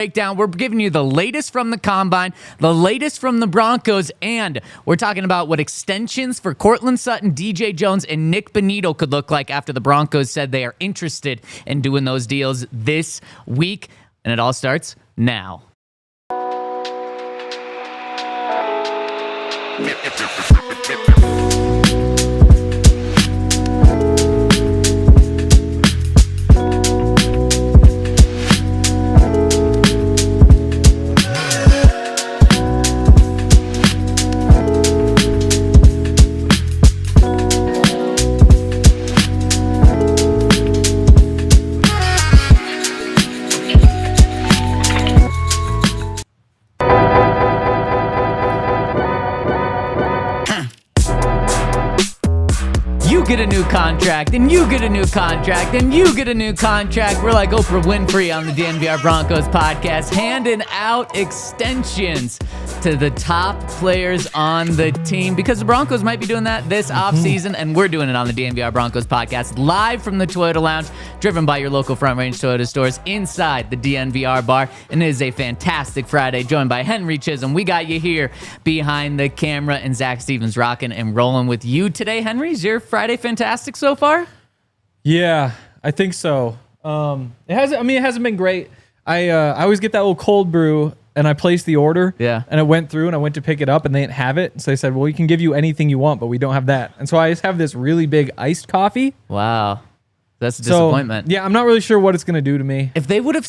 Breakdown. We're giving you the latest from the Combine, the latest from the Broncos, and we're talking about what extensions for Courtland Sutton, DJ Jones, and Nik Bonitto could look like after the Broncos said they are interested in doing those deals this week. And it all starts now. Get a new contract, and you get a new contract, and you get a new contract. We're like Oprah Winfrey on the DNVR Broncos podcast, handing out extensions to the top players on the team because the Broncos might be doing that this offseason, and we're doing it on the DNVR Broncos podcast, live from the Toyota Lounge, driven by your local Front Range Toyota stores inside the DNVR Bar. And it is a fantastic Friday, joined by Henry Chisholm. We got you here behind the camera, and Zach Stevens rocking and rolling with you today. Henry, is your Friday fantastic so far? Yeah, I think so. It hasn't been great. I always get that little cold brew, and I placed the order. Yeah. And it went through, and I went to pick it up, and they didn't have it. So they said, well, we can give you anything you want, but we don't have that. And so I just have this really big iced coffee. Wow. That's a disappointment. Yeah, I'm not really sure what it's going to do to me. If they would have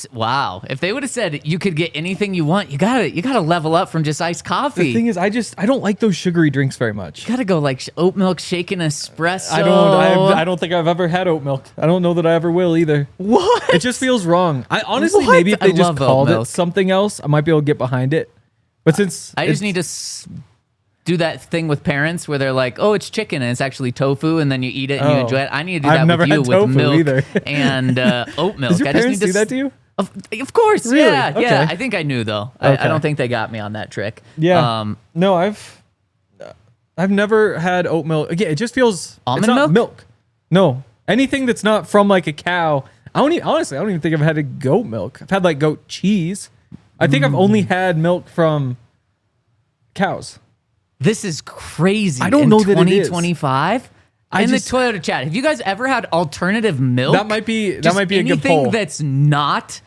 said you could get anything you want, you gotta level up from just iced coffee. The thing is, I don't like those sugary drinks very much. You gotta go like oat milk shaken espresso. I don't think I've ever had oat milk. I don't know that I ever will either. What? It just feels wrong. I honestly, What? maybe if they I just love called oat it milk. something else, I might be able to get behind it. But since I just need to do that thing with parents where they're like, oh, it's chicken and it's actually tofu, and then you eat it and you enjoy it. I need to do that I've never with you had tofu with milk either. and oat milk. Does your parents do that to you? Of course, Really? yeah, Okay. yeah. I think I knew though. Okay. I don't think they got me on that trick. Yeah. No, I've never had oat milk. Again, it just feels Almond it's not milk? milk. No, anything that's not from like a cow. I don't even think I've had a goat milk. I've had like goat cheese. I think I've only had milk from cows. This is crazy. I don't know that it is. 2025. In the Toyota chat, have you guys ever had alternative milk? That might be a good anything poll. that's not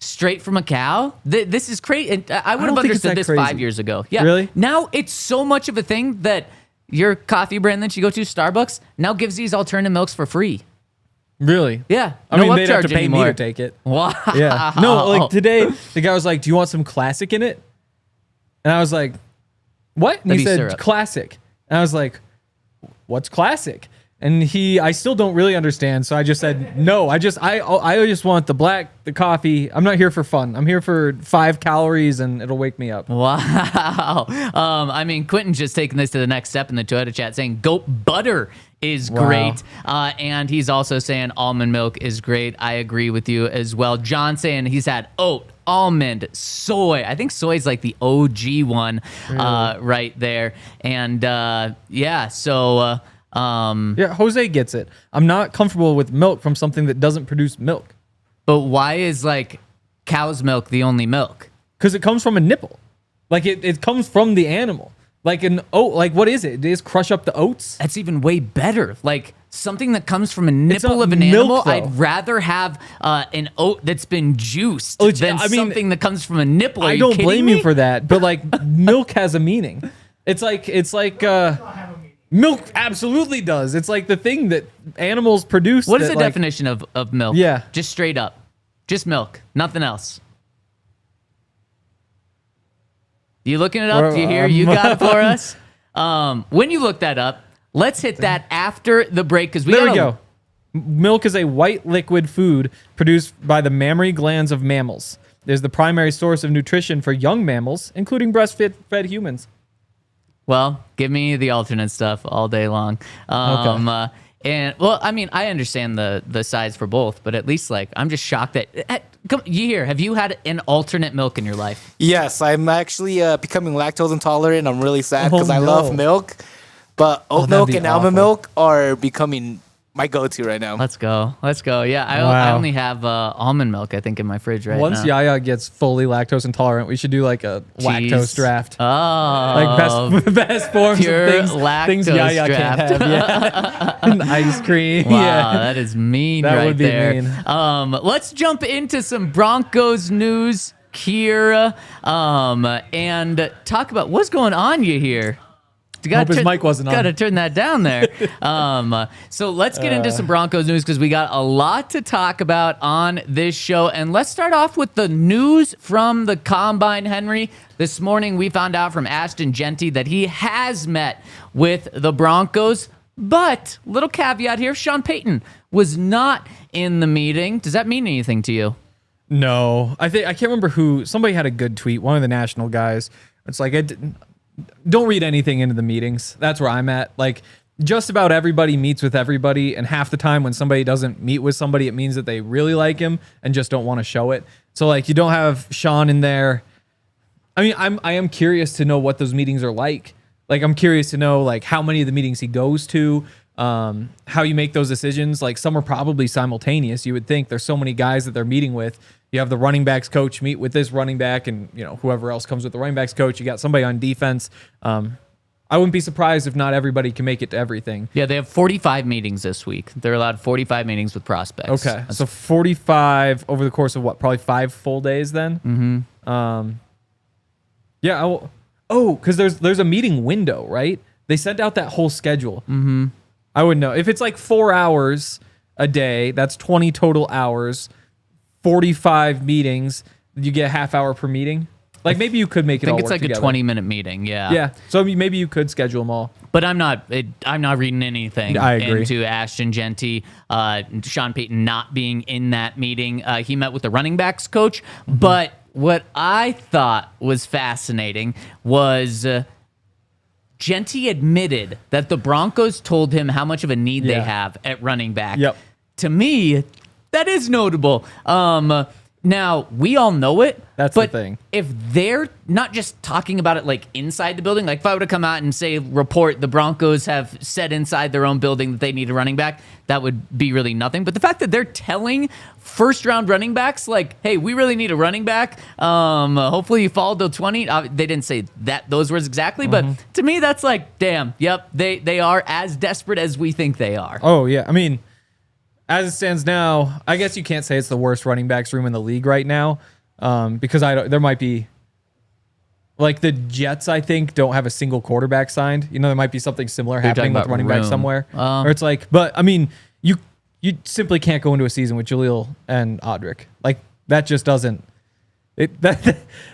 straight from a cow. This is crazy. I would have don't think it's understood that this crazy. 5 years ago. Yeah. Really? Now it's so much of a thing that your coffee brand that you go to, Starbucks, now gives these alternative milks for free. Really? Yeah. I mean, no they'd have to upcharge pay anymore. me to take it. Wow. Yeah. No, like today, the guy was like, "Do you want some classic in it?" And I was like, "What?" And That'd he be said, syrup. "Classic." And I was like, "What's classic?" And I still don't really understand. So I just said, "No, I just want the coffee. I'm not here for fun. I'm here for 5 calories and it'll wake me up." Wow. I mean, Quentin's just taking this to the next step in the Toyota chat, saying goat butter is great. And he's also saying almond milk is great. I agree with you as well. John saying he's had oat, almond, soy. I think soy is like the OG one right there. And so... yeah, Jose gets it. I'm not comfortable with milk from something that doesn't produce milk. But why is like cow's milk the only milk? Because it comes from a nipple. Like it comes from the animal. Like an oat, like what is it? They just crush up the oats? That's even way better. Like something that comes from a nipple not of an milk, animal, though. I'd rather have an oat that's been juiced Oh, than something that comes from a nipple. Are I you don't kidding blame me? you for that, but like milk has a meaning. It's like milk absolutely does. It's like the thing that animals produce. What is the like, definition of milk? Yeah. Just straight up. Just milk. Nothing else. You looking it up? Do you hear? You got it for us? When you look that up, let's hit that after the break because There we go. Milk is a white liquid food produced by the mammary glands of mammals. It is the primary source of nutrition for young mammals, including breastfed humans. Well, give me the alternate stuff all day long. Okay. And well, I mean, I understand the size for both, but at least like I'm just shocked that. Have you had an alternate milk in your life? Yes, I'm actually becoming lactose intolerant. I'm really sad because I no. love milk, but oat milk that'd be and almond awful. milk are becoming my go-to right now. Let's go. Yeah, I Wow. only have almond milk, I think, in my fridge right Once now. Yaya gets fully lactose intolerant, we should do like a Cheese. lactose draft. Oh, Like best forms pure of things lactose Yaya draft. can't have. Yeah. And ice cream. Wow, Yeah. that is mean That right would be there. mean. Let's jump into some Broncos news here and talk about what's going on here. Hope his mic wasn't on. Got to turn that down there. So let's get into some Broncos news because we got a lot to talk about on this show. And let's start off with the news from the Combine, Henry. This morning we found out from Ashton Jeanty that he has met with the Broncos. But, little caveat here, Sean Payton was not in the meeting. Does that mean anything to you? No, I can't remember who. Somebody had a good tweet. One of the national guys. It's like, don't read anything into the meetings. That's where I'm at. Like, just about everybody meets with everybody, and half the time when somebody doesn't meet with somebody, it means that they really like him and just don't want to show it. So, like, you don't have Sean in there. I mean, I am curious to know what those meetings are like. Like, I'm curious to know, like, how many of the meetings he goes to, how you make those decisions. Like, some are probably simultaneous. You would think there's so many guys that they're meeting with. You have the running backs coach meet with this running back, and whoever else comes with the running backs coach. You got somebody on defense. I wouldn't be surprised if not everybody can make it to everything. Yeah, they have 45 meetings this week. They're allowed 45 meetings with prospects. Okay, so 45 over the course of what? Probably 5 full days then. Mm-hmm. Yeah. Because there's a meeting window, right? They sent out that whole schedule. Mm-hmm. I wouldn't know if it's like 4 hours a day. That's 20 total hours. 45 meetings. You get a half hour per meeting. Like maybe you could make it all work I think it's like together. a 20-minute meeting, yeah. Yeah. So maybe you could schedule them all. But I'm not reading anything I agree. into Ashton Jeanty, Sean Payton not being in that meeting. He met with the running backs coach. Mm-hmm. But what I thought was fascinating was Jeanty admitted that the Broncos told him how much of a need they have at running back. Yep. To me, that is notable. Now, we all know it. That's but the thing. If they're not just talking about it like inside the building, like if I were to come out and say, report the Broncos have said inside their own building that they need a running back, that would be really nothing. But the fact that they're telling first-round running backs, like, hey, we really need a running back. Hopefully you fall till 20. They didn't say those words exactly, but to me, that's like, damn, yep, they are as desperate as we think they are. Oh, yeah. I mean, as it stands now, I guess you can't say it's the worst running backs room in the league right now, because there might be, like the Jets, I think, don't have a single quarterback signed. There might be something similar happening with running back somewhere. Or it's like, but I mean, you simply can't go into a season with Jaleel and Audric. Like that just doesn't.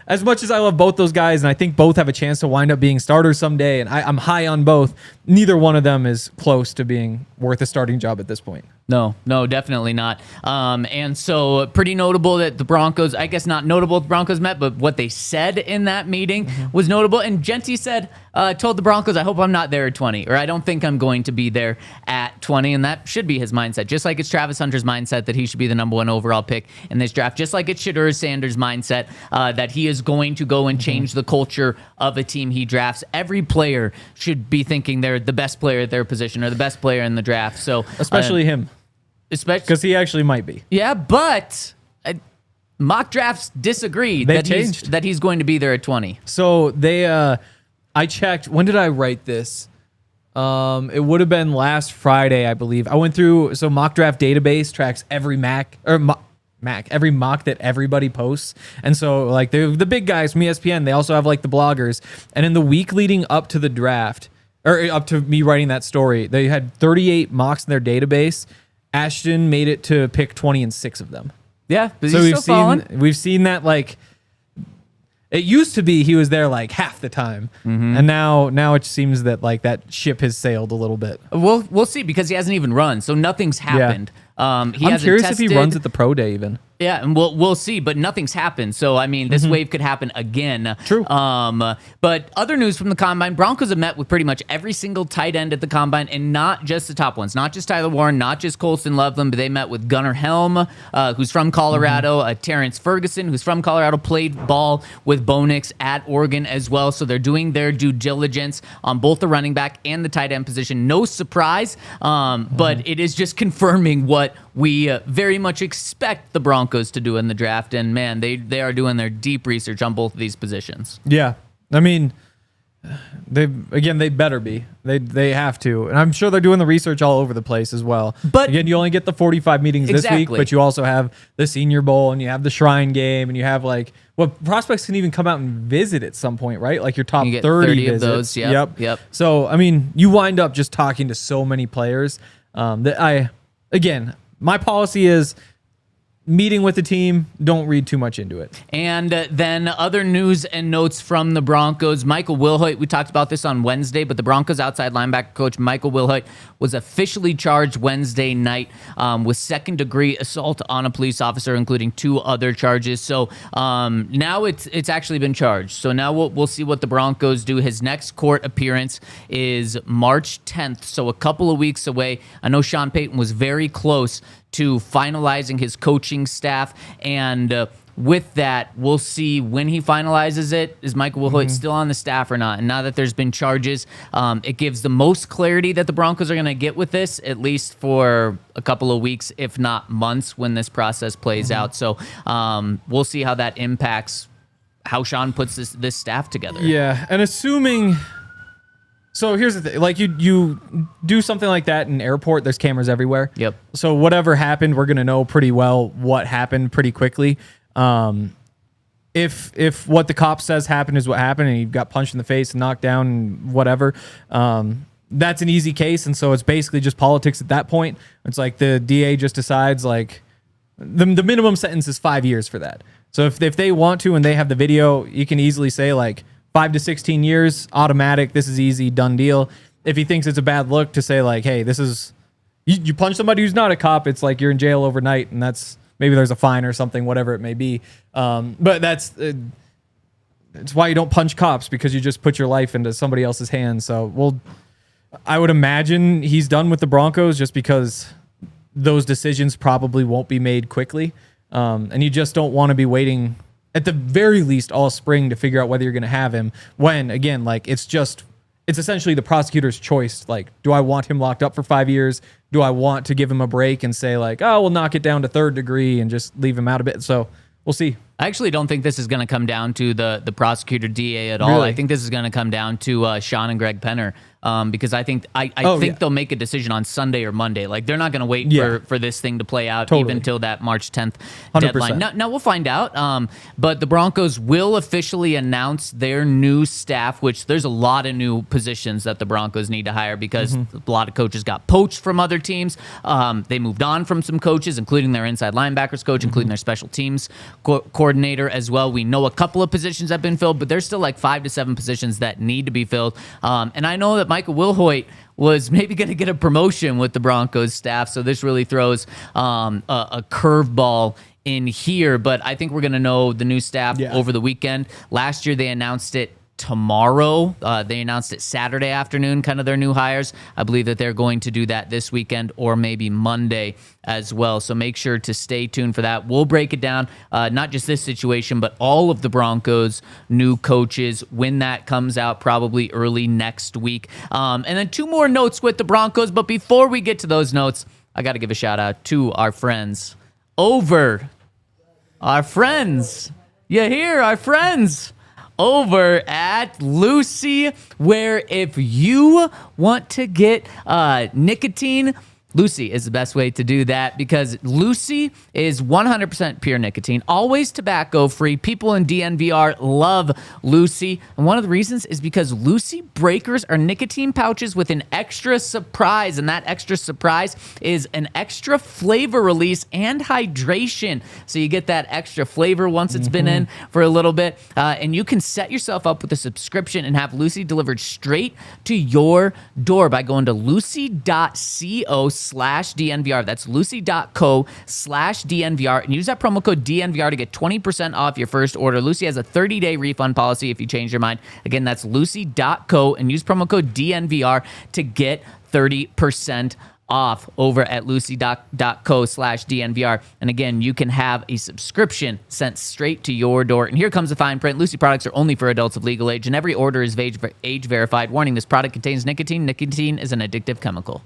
As much as I love both those guys, and I think both have a chance to wind up being starters someday, and I'm high on both, neither one of them is close to being worth a starting job at this point. No, definitely not. And so pretty notable that the Broncos, I guess not notable the Broncos met, but what they said in that meeting was notable. And Jeanty said, told the Broncos, I hope I'm not there at 20, or I don't think I'm going to be there at 20. And that should be his mindset, just like it's Travis Hunter's mindset that he should be the number 1 overall pick in this draft, just like it's Shedeur Sanders' mindset that he is going to go and change the culture of a team he drafts. Every player should be thinking they're the best player at their position or the best player in the draft. So especially him. Because he actually might be. Yeah, but mock drafts disagree that he's going to be there at 20. So they, I checked. When did I write this? It would have been last Friday, I believe. I went through. So mock draft database tracks every every mock that everybody posts. And so like the big guys from ESPN, they also have like the bloggers. And in the week leading up to the draft, or up to me writing that story, they had 38 mocks in their database. Ashton made it to pick 20 in 6 of them. Yeah, but so he's we've seen that, like, it used to be he was there like half the time, and now it seems that like that ship has sailed a little bit. We'll see, because he hasn't even run, so nothing's happened. I'm curious if he runs at the pro day even. Yeah, and we'll see, but nothing's happened. So, I mean, this wave could happen again. True. But other news from the Combine, Broncos have met with pretty much every single tight end at the Combine, and not just the top ones. Not just Tyler Warren, not just Colston Loveland, but they met with Gunnar Helm, who's from Colorado, Terrence Ferguson, who's from Colorado, played ball with Bo Nix at Oregon as well. So they're doing their due diligence on both the running back and the tight end position. No surprise, but it is just confirming what we very much expect the Broncos to do in the draft. And man, they are doing their deep research on both of these positions. Yeah. I mean, they better be. They have to. And I'm sure they're doing the research all over the place as well. But again, you only get the 45 meetings this week, but you also have the Senior Bowl and you have the Shrine Game and you have prospects can even come out and visit at some point, right? Like your top 30 visits. of those. Yep. So, I mean, you wind up just talking to so many players my policy is meeting with the team, don't read too much into it. And then other news and notes from the Broncos. Michael Wilhoite, we talked about this on Wednesday, but the Broncos outside linebacker coach Michael Wilhoite was officially charged Wednesday night with second-degree assault on a police officer, including 2 other charges. So now it's actually been charged. So now we'll see what the Broncos do. His next court appearance is March 10th, so a couple of weeks away. I know Sean Payton was very close to finalizing his coaching staff, and with that, we'll see when he finalizes it. Is Michael Wilhoite still on the staff or not? And now that there's been charges, it gives the most clarity that the Broncos are going to get with this, at least for a couple of weeks, if not months, when this process plays out. So we'll see how that impacts how Sean puts this staff together. Yeah, and assuming... So here's the thing, like you do something like that in an airport, there's cameras everywhere. Yep. So whatever happened, we're going to know pretty well what happened pretty quickly. If what the cop says happened is what happened and he got punched in the face and knocked down and whatever, that's an easy case. And so it's basically just politics at that point. It's like the DA just decides like the minimum sentence is 5 years for that. So if they want to and they have the video, you can easily say like 5 to 16 years, automatic, this is easy, done deal. If he thinks it's a bad look to say like, hey, this is, you punch somebody who's not a cop, it's like you're in jail overnight and that's, maybe there's a fine or something, whatever it may be. But it's why you don't punch cops, because you just put your life into somebody else's hands. So I would imagine he's done with the Broncos just because those decisions probably won't be made quickly. And you just don't want to be waiting at the very least all spring to figure out whether you're going to have him, when again, like it's essentially the prosecutor's choice. Like, do I want him locked up for 5 years? Do I want to give him a break and say like, oh, we'll knock it down to 3rd degree and just leave him out a bit? So we'll see. I actually don't think this is going to come down to the prosecutor DA at all. Really? I think this is going to come down to Sean and Greg Penner. Because I think they'll make a decision on Sunday or Monday. Like they're not going to wait for this thing to play out even until that March 10th 100%. deadline. Now we'll find out. But the Broncos will officially announce their new staff, which there's a lot of new positions that the Broncos need to hire because a lot of coaches got poached from other teams. They moved on from some coaches, including their inside linebackers coach, including their special teams coordinator as well. We know a couple of positions have been filled, but there's still like 5 to 7 positions that need to be filled. And I know that Michael Wilhoite was maybe going to get a promotion with the Broncos staff, so this really throws a curveball in here. But I think we're going to know the new staff over the weekend. Last year they announced it tomorrow. They announced it Saturday afternoon, kind of their new hires. I believe that they're going to do that this weekend or maybe Monday as well. So make sure to stay tuned for that. We'll break it down, not just this situation, but all of the Broncos' new coaches when that comes out, probably early next week. And then 2 more notes with the Broncos. But before we get to those notes, I got to give a shout out to our friends over. Our friends. You hear? Our friends over at Lucy, where if you want to get nicotine, Lucy is the best way to do that, because Lucy is 100% pure nicotine, always tobacco-free. People in DNVR love Lucy, and one of the reasons is because Lucy breakers are nicotine pouches with an extra surprise, and that extra surprise is an extra flavor release and hydration. So you get that extra flavor once it's been in for a little bit, and you can set yourself up with a subscription and have Lucy delivered straight to your door by going to lucy.co/Lucy. lucy.co/DNVR. That's lucy.co/DNVR. And use that promo code DNVR to get 20% off your first order. Lucy has a 30-day refund policy if you change your mind. Again, that's lucy.co and use promo code DNVR to get 30% off over at lucy.co/DNVR. And again, you can have a subscription sent straight to your door. And here comes the fine print. Lucy products are only for adults of legal age, and every order is age verified. Warning, this product contains nicotine. Nicotine is an addictive chemical.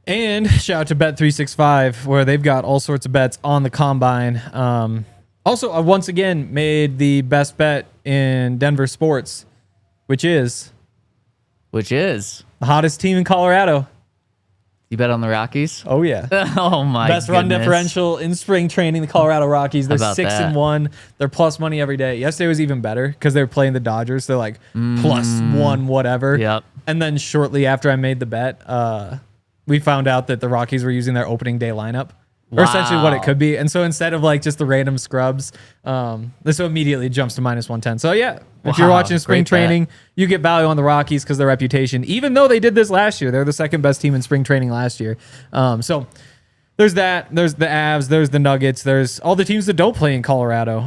And shout out to Bet365, where they've got all sorts of bets on the combine. Also, I once again made the best bet in Denver sports, which is the hottest team in Colorado. You bet on the Rockies? Oh, yeah. Oh, my Best run differential in spring training, the Colorado Rockies. They're 6-1. They're plus money every day. Yesterday was even better because they were playing the Dodgers. They're like +1 whatever. Yep. And then shortly after I made the bet, we found out that the Rockies were using their opening day lineup. Or essentially what it could be. And so instead of like just the random scrubs, this immediately jumps to -110. So yeah, if you're watching spring training, you get value on the Rockies because their reputation, even though they did this last year, they're the second best team in spring training last year. So there's that. There's the Avs. There's the Nuggets. There's all the teams that don't play in Colorado.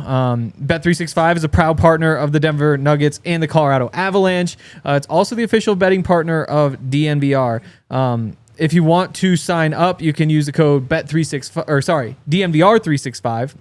Bet365 is a proud partner of the Denver Nuggets and the Colorado Avalanche. It's also the official betting partner of DNVR. If you want to sign up, you can use the code DNVR365.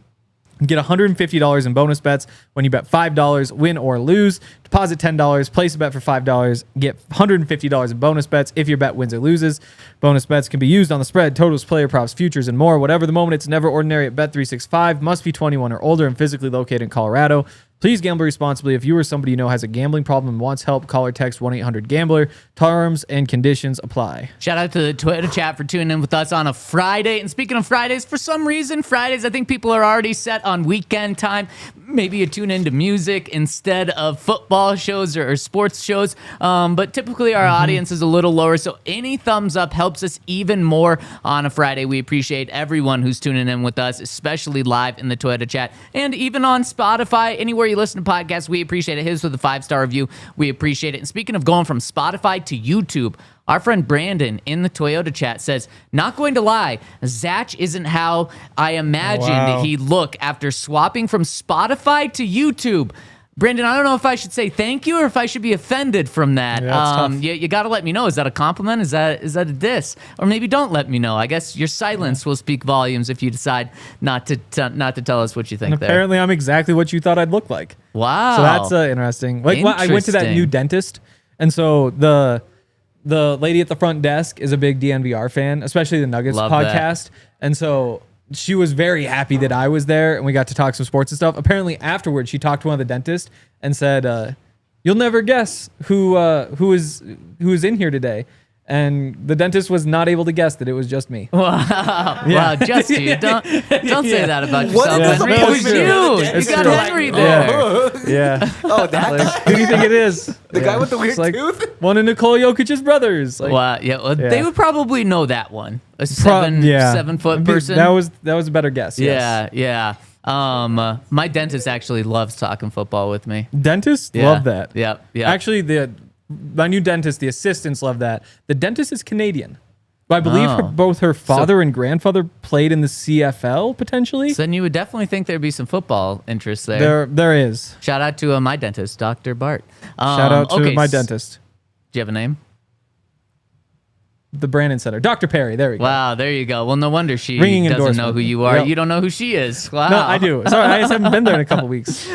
Get $150 in bonus bets when you bet $5, win or lose. Deposit $10, place a bet for $5, get $150 in bonus bets if your bet wins or loses. Bonus bets can be used on the spread, totals, player props, futures, and more. Whatever the moment, it's never ordinary at Bet365. Must be 21 or older and physically located in Colorado. Please gamble responsibly. If you or somebody you know has a gambling problem and wants help, call or text 1-800-GAMBLER. Terms and conditions apply. Shout out to the Twitter chat for tuning in with us on a Friday. And speaking of Fridays, for some reason, Fridays, I think people are already set on weekend time. Maybe you tune into music instead of football shows or sports shows. But typically our audience is a little lower. So any thumbs up helps us even more on a Friday. We appreciate everyone who's tuning in with us, especially live in the Twitter chat and even on Spotify. Anywhere you listen to podcasts, we appreciate it. His with a 5-star review, we appreciate it. And speaking of going from Spotify to YouTube, our friend Brandon in the Toyota chat says, not going to lie, Zach isn't how I imagined he'd look after swapping from Spotify to YouTube. Brandon, I don't know if I should say thank you or if I should be offended from that. Yeah, you got to let me know. Is that a compliment? Is that a diss? Or maybe don't let me know. I guess your silence will speak volumes if you decide not to tell us what you think. And apparently, I'm exactly what you thought I'd look like. Wow. So that's interesting. Like I went to that new dentist, and so the lady at the front desk is a big DNVR fan, especially the Nuggets podcast, and so she was very happy that I was there and we got to talk some sports and stuff. Apparently afterwards, she talked to one of the dentists and said, you'll never guess who is in here today. And the dentist was not able to guess that it was just me. Wow. Wow, just you. Don't say that about yourself, What is Henry. the It was point? you. You It's got true. Henry there. Yeah. Oh, that Like, who do you think it is? the guy with the weird It's like tooth? one of Nikola Jokic's brothers. Like, Wow. Yeah. Well, they would probably know that one. A yeah. 7-foot person. That was a better guess. Yes. Yeah. My dentist actually loves talking football with me. Dentists Yeah. love that. Yep. Actually, my new dentist, the assistants love that. The dentist is Canadian. But I believe both her father and grandfather played in the CFL potentially. So then you would definitely think there'd be some football interest there. There is. Shout out to my dentist, Dr. Bart. Shout out to my dentist. Do you have a name? The Brandon Center. Dr. Perry. There we go. Wow, there you go. Well, no wonder she Ringing doesn't know endorsement. who you are. Yep. You don't know who she is. Wow. No, I do. Sorry, I just haven't been there in a couple weeks.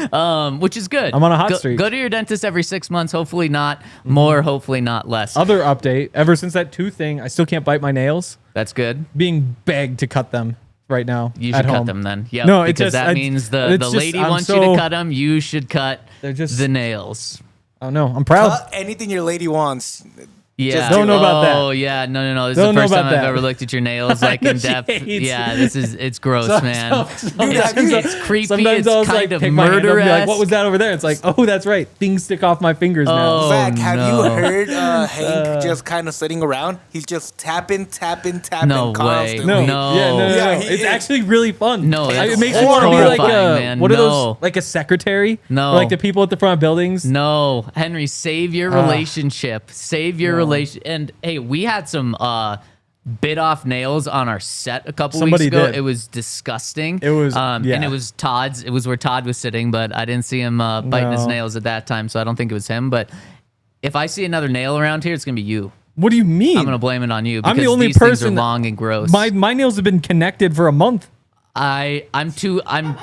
Which is good. I'm on a hot streak. Go to your dentist every 6 months. Hopefully not more. Hopefully not less. Other update. Ever since that tooth thing, I still can't bite my nails. That's good. Being begged to cut them right now. You at should cut home. them then. Yep. No, it because just- that I- means the it's just- lady I'm wants you so- to cut them. You should cut They're just- the nails. Oh no, I'm proud. Anything your lady wants. Yeah. Just don't know about that. Oh yeah, no. This Don't is know the first about time that. I've ever looked at your nails like know in she depth. hates. Yeah, it's gross, man. It's creepy. Sometimes It's I'll kind of take my hand up and be like, murder-esque. what was that over there? It's like, oh, that's right. Things stick off my fingers now. Oh, Zach, have no. you heard Hank just kind of sitting around? He's just tapping No way. constantly. No, No. no. Yeah, he It's is. actually really fun. No, it it's makes me want to be like horrifying, man. what are No. those, like a secretary? No. Or like the people at the front of buildings. No, Henry, save your relationship. Save your relation. And hey, we had some bit off nails on our set a couple Somebody weeks ago. did. It was disgusting. It was, and it was Todd's. It was where Todd was sitting, but I didn't see him biting his nails at that time, so I don't think it was him. But if I see another nail around here, it's gonna be you. What do you mean? I'm gonna blame it on you because I'm the only these things are person. long and gross. My nails have been connected for a month. I'm sitting I'm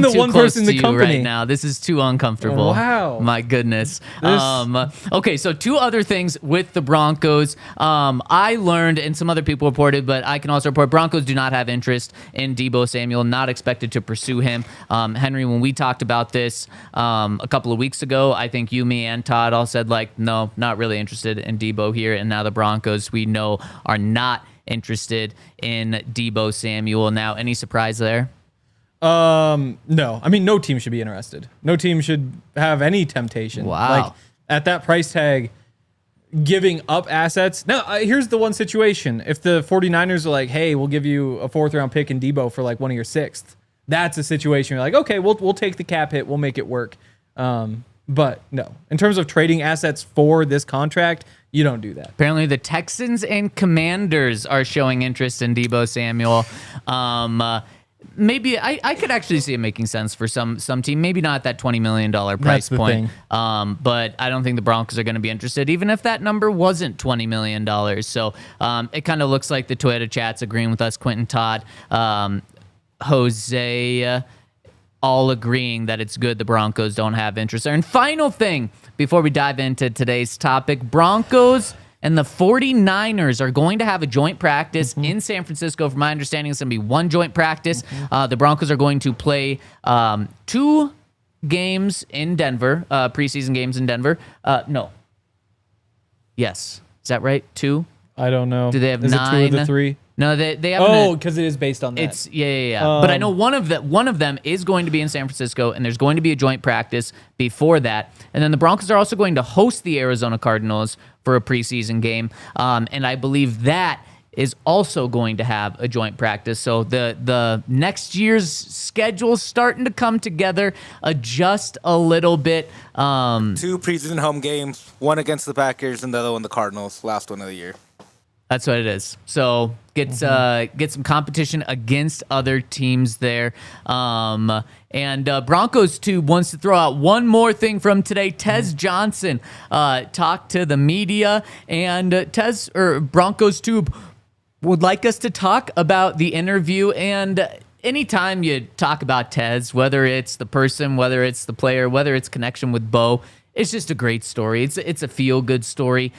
the too one close person in to the you company. right now. This is too uncomfortable. Wow. My goodness. Okay, so two other things with the Broncos. I learned, and some other people reported, but I can also report Broncos do not have interest in Deebo Samuel, not expected to pursue him. Henry, when we talked about this a couple of weeks ago, I think you, me, and Todd all said, like, no, not really interested in Deebo here. And now the Broncos, we know, are not interested in Deebo Samuel. Now, any surprise there? No. I mean, no team should be interested. No team should have any temptation. Wow. Like, at that price tag, giving up assets. Now, here's the one situation. If the 49ers are like, hey, we'll give you a 4th-round pick in Deebo for like one of your 6th, that's a situation you're like, okay, we'll take the cap hit. We'll make it work. But no. In terms of trading assets for this contract, you don't do that. Apparently, the Texans and Commanders are showing interest in Deebo Samuel. Maybe I could actually see it making sense for some team. Maybe not that $20 million price point. But I don't think the Broncos are going to be interested, even if that number wasn't $20 million. So it kind of looks like the Toyota chat's agreeing with us, Quentin, Todd, Jose, all agreeing that it's good the Broncos don't have interest there. And final thing, before we dive into today's topic, Broncos and the 49ers are going to have a joint practice in San Francisco. From my understanding, it's going to be one joint practice. The Broncos are going to play 2 games in Denver, preseason games in Denver. No. Yes. Is that right? 2? I don't know. Do they have Is 9? It 2 of the 3? No, they have. Oh, because it is based on that. It's yeah. But I know one of them is going to be in San Francisco, and there's going to be a joint practice before that. And then the Broncos are also going to host the Arizona Cardinals for a preseason game, and I believe that is also going to have a joint practice. So the next year's schedule's starting to come together just a little bit. 2 preseason home games, one against the Packers and the other one the Cardinals, last one of the year. That's what it is. So get some competition against other teams there. And Broncos Tube wants to throw out one more thing from today. Tez Johnson talked to the media, and Broncos Tube would like us to talk about the interview. And anytime you talk about Tez, whether it's the person, whether it's the player, whether it's connection with Bo, it's just a great story. It's a feel-good story.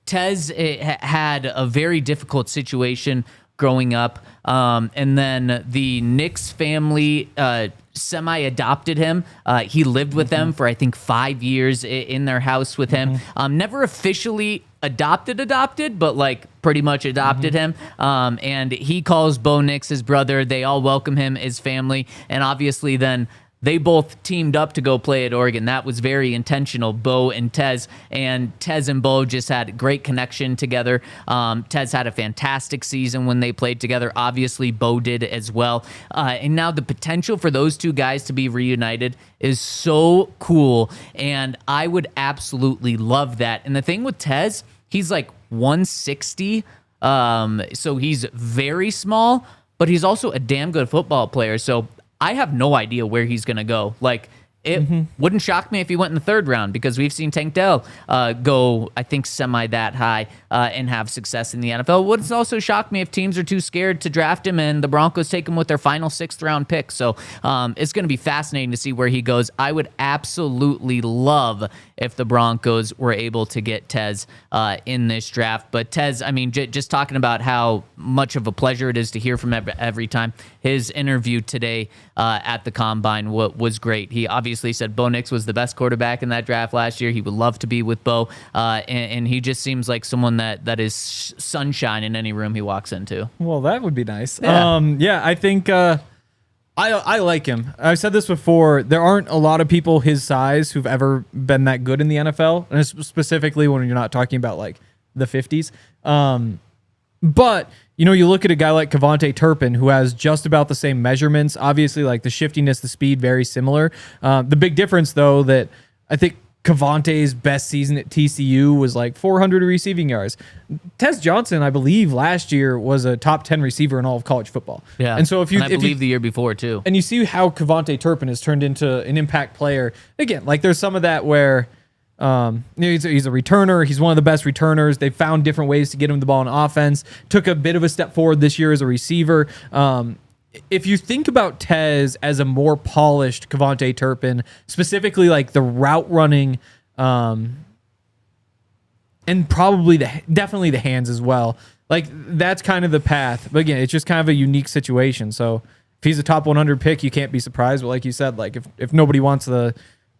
Tez had a very difficult situation growing up, and then the Knicks family semi-adopted him. He lived with them for, I think, 5 years in their house with him. Never officially adopted, but like pretty much adopted him. And he calls Bo Nix his brother. They all welcome him, his family, and obviously then they both teamed up to go play at Oregon. That was very intentional, Bo and Tez. And Tez and Bo just had a great connection together. Tez had a fantastic season when they played together. Obviously, Bo did as well. And now the potential for those two guys to be reunited is so cool. And I would absolutely love that. And the thing with Tez, he's like 160. So he's very small, but he's also a damn good football player. So I have no idea where he's going to go. Like, it wouldn't shock me if he went in the 3rd round, because we've seen Tank Dell go, I think, semi that high and have success in the NFL. Wouldn't also shock me if teams are too scared to draft him and the Broncos take him with their final 6th round pick. So it's going to be fascinating to see where he goes. I would absolutely love if the Broncos were able to get Tez in this draft. But Tez, I mean, just talking about how much of a pleasure it is to hear from every time. His interview today at the Combine was great. He obviously said Bo Nix was the best quarterback in that draft last year. He would love to be with Bo, and he just seems like someone that is sunshine in any room he walks into. Well, that would be nice. Yeah. I think I like him. I've said this before. There aren't a lot of people his size who've ever been that good in the NFL, and specifically when you're not talking about like the 50s. But you know, you look at a guy like Javonte Turpin, who has just about the same measurements. Obviously, like the shiftiness, the speed, very similar. The big difference, though, that I think Cavante's best season at TCU was like 400 receiving yards. Tez Johnson, I believe, last year was a top 10 receiver in all of college football. Yeah, and so I believe the year before too. And you see how Javonte Turpin has turned into an impact player. Again, like there's some of that where he's a returner. He's one of the best returners. They found different ways to get him the ball in offense. Took a bit of a step forward this year as a receiver. If you think about Tez as a more polished Javonte Turpin, specifically like the route running, and probably definitely the hands as well, like that's kind of the path. But again, it's just kind of a unique situation. So if he's a top 100 pick, you can't be surprised. But like you said, like if nobody wants the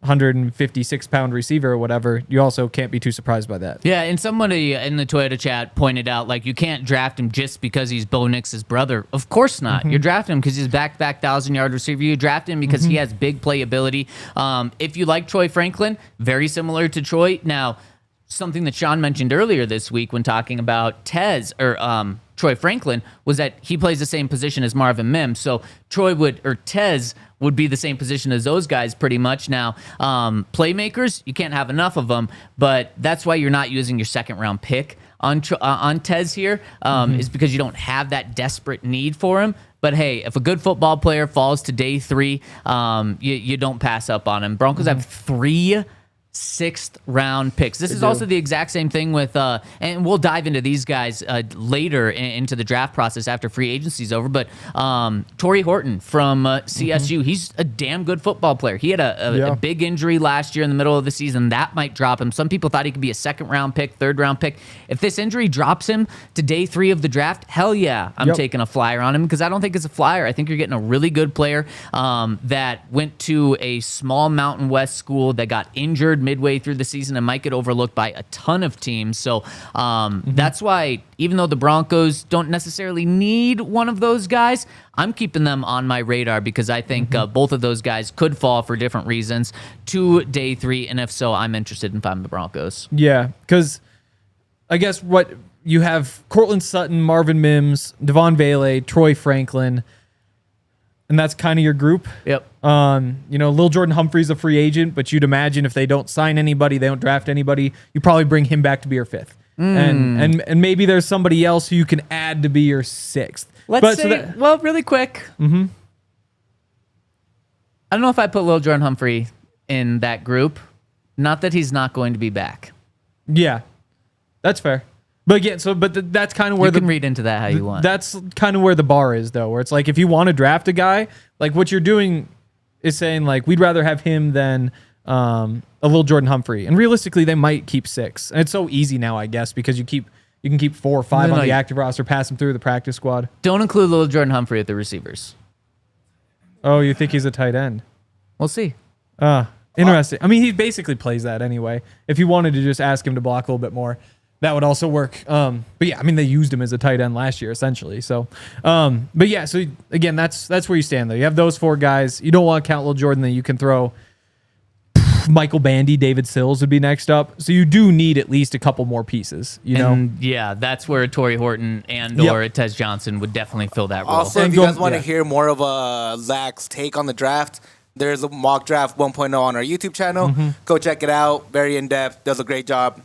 156-pound receiver or whatever, you also can't be too surprised by that. Yeah, and somebody in the Toyota chat pointed out, like, you can't draft him just because he's Bo Nix's brother. Of course not. You're drafting him because he's a back-to-back 1,000-yard receiver. You draft him because he has big playability. If you like Troy Franklin, very similar to Troy. Now, something that Sean mentioned earlier this week when talking about Troy Franklin was that he plays the same position as Marvin Mims. So Tez would be the same position as those guys pretty much. Now, playmakers, you can't have enough of them, but that's why you're not using your second-round pick on Tez here, is because you don't have that desperate need for him. But hey, if a good football player falls to day 3, you don't pass up on him. Broncos have 3 6th-round picks. This is also the exact same thing with, and we'll dive into these guys later into the draft process after free agency's over, but Torrey Horton from CSU, he's a damn good football player. He had a big injury last year in the middle of the season. That might drop him. Some people thought he could be a 2nd-round pick, 3rd-round pick. If this injury drops him to day 3 of the draft, hell yeah, I'm taking a flyer on him, because I don't think it's a flyer. I think you're getting a really good player that went to a small Mountain West school that got injured midway through the season and might get overlooked by a ton of teams. So that's why, even though the Broncos don't necessarily need one of those guys, I'm keeping them on my radar, because I think both of those guys could fall for different reasons to day 3. And if so, I'm interested in finding the Broncos. Yeah, because I guess what you have: Courtland Sutton, Marvin Mims, Devon Vele, Troy Franklin. And that's kind of your group. Yep. Lil Jordan Humphrey's a free agent, but you'd imagine if they don't sign anybody, they don't draft anybody, you probably bring him back to be your 5th. And maybe there's somebody else who you can add to be your 6th. Really quick. I don't know if I put Lil Jordan Humphrey in that group. Not that he's not going to be back. Yeah, that's fair. But again, that's kind of where you can read into that how you want. That's kind of where the bar is, though, where it's like, if you want to draft a guy, like what you're doing is saying, like, we'd rather have him than a little Jordan Humphrey. And realistically, they might keep 6. And it's so easy now, I guess, because you can keep 4 or 5 on the active roster, pass him through the practice squad. Don't include little Jordan Humphrey at the receivers. Oh, you think he's a tight end? We'll see. Interesting. I mean, he basically plays that anyway. If you wanted to just ask him to block a little bit more, that would also work. But yeah, I mean, they used him as a tight end last year, essentially. So, but yeah, so again, that's where you stand, though. You have those 4 guys. You don't want to count Lil Jordan, then you can throw Michael Bandy, David Sills would be next up. So you do need at least a couple more pieces, And yeah, that's where Torrey Horton or Tez Johnson would definitely fill that role. Also, if you guys want to hear more of a Zach's take on the draft, there's a mock draft 1.0 on our YouTube channel. Go check it out. Very in-depth. Does a great job.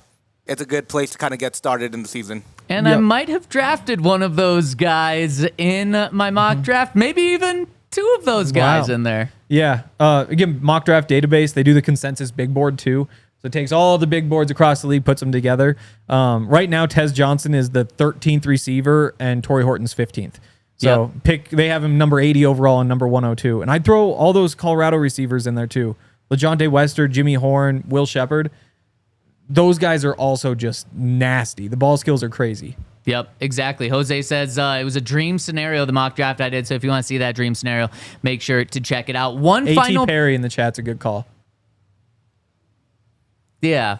It's a good place to kind of get started in the season. And I might have drafted one of those guys in my mock draft. Maybe even 2 of those guys in there. Yeah. Again, mock draft database. They do the consensus big board too. So it takes all the big boards across the league, puts them together. Right now, Tez Johnson is the 13th receiver and Torrey Horton's 15th. So they have him number 80 overall and number 102. And I'd throw all those Colorado receivers in there too. LeJonte Wester, Jimmy Horn, Will Shepard. Those guys are also just nasty. The ball skills are crazy. Yep, exactly. Jose says it was a dream scenario, the mock draft I did. So if you want to see that dream scenario, make sure to check it out. A.T. Perry in the chat's a good call. Yeah.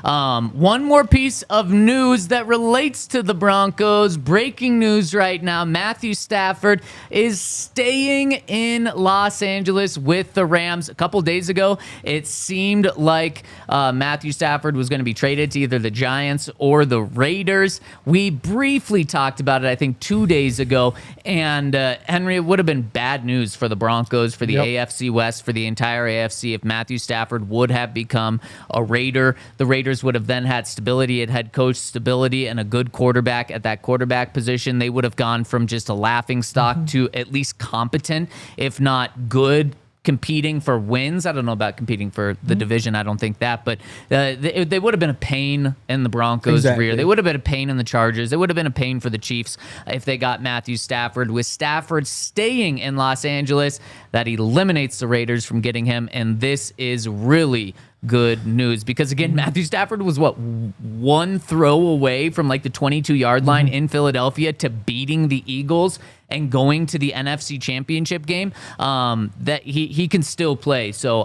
One more piece of news that relates to the Broncos. Breaking news right now. Mathew Stafford is staying in Los Angeles with the Rams. A couple days ago, it seemed like Mathew Stafford was going to be traded to either the Giants or the Raiders. We briefly talked about it, I think, 2 days ago. And Henry, it would have been bad news for the Broncos, for the AFC West, for the entire AFC if Mathew Stafford would have become a Raider. The Raiders would have then had stability at head coach, stability, and a good quarterback at that quarterback position. They would have gone from just a laughing stock to at least competent, if not good, competing for wins. I don't know about competing for the division. I don't think that, but they would have been a pain in the Broncos' rear. They would have been a pain in the Chargers. They would have been a pain for the Chiefs if they got Mathew Stafford. With Stafford staying in Los Angeles, that eliminates the Raiders from getting him, and this is really good news because, again, Mathew Stafford was one throw away from like the 22-yard line in Philadelphia to beating the Eagles and going to the NFC Championship game. That he can still play. So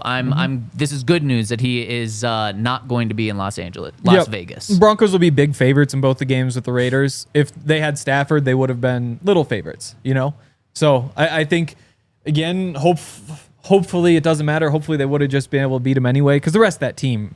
this is good news that he is not going to be in Las Vegas. Broncos will be big favorites in both the games with the Raiders. If they had Stafford, they would have been little favorites, So I think, again, hopefully it doesn't matter. Hopefully they would have just been able to beat him anyway, because the rest of that team,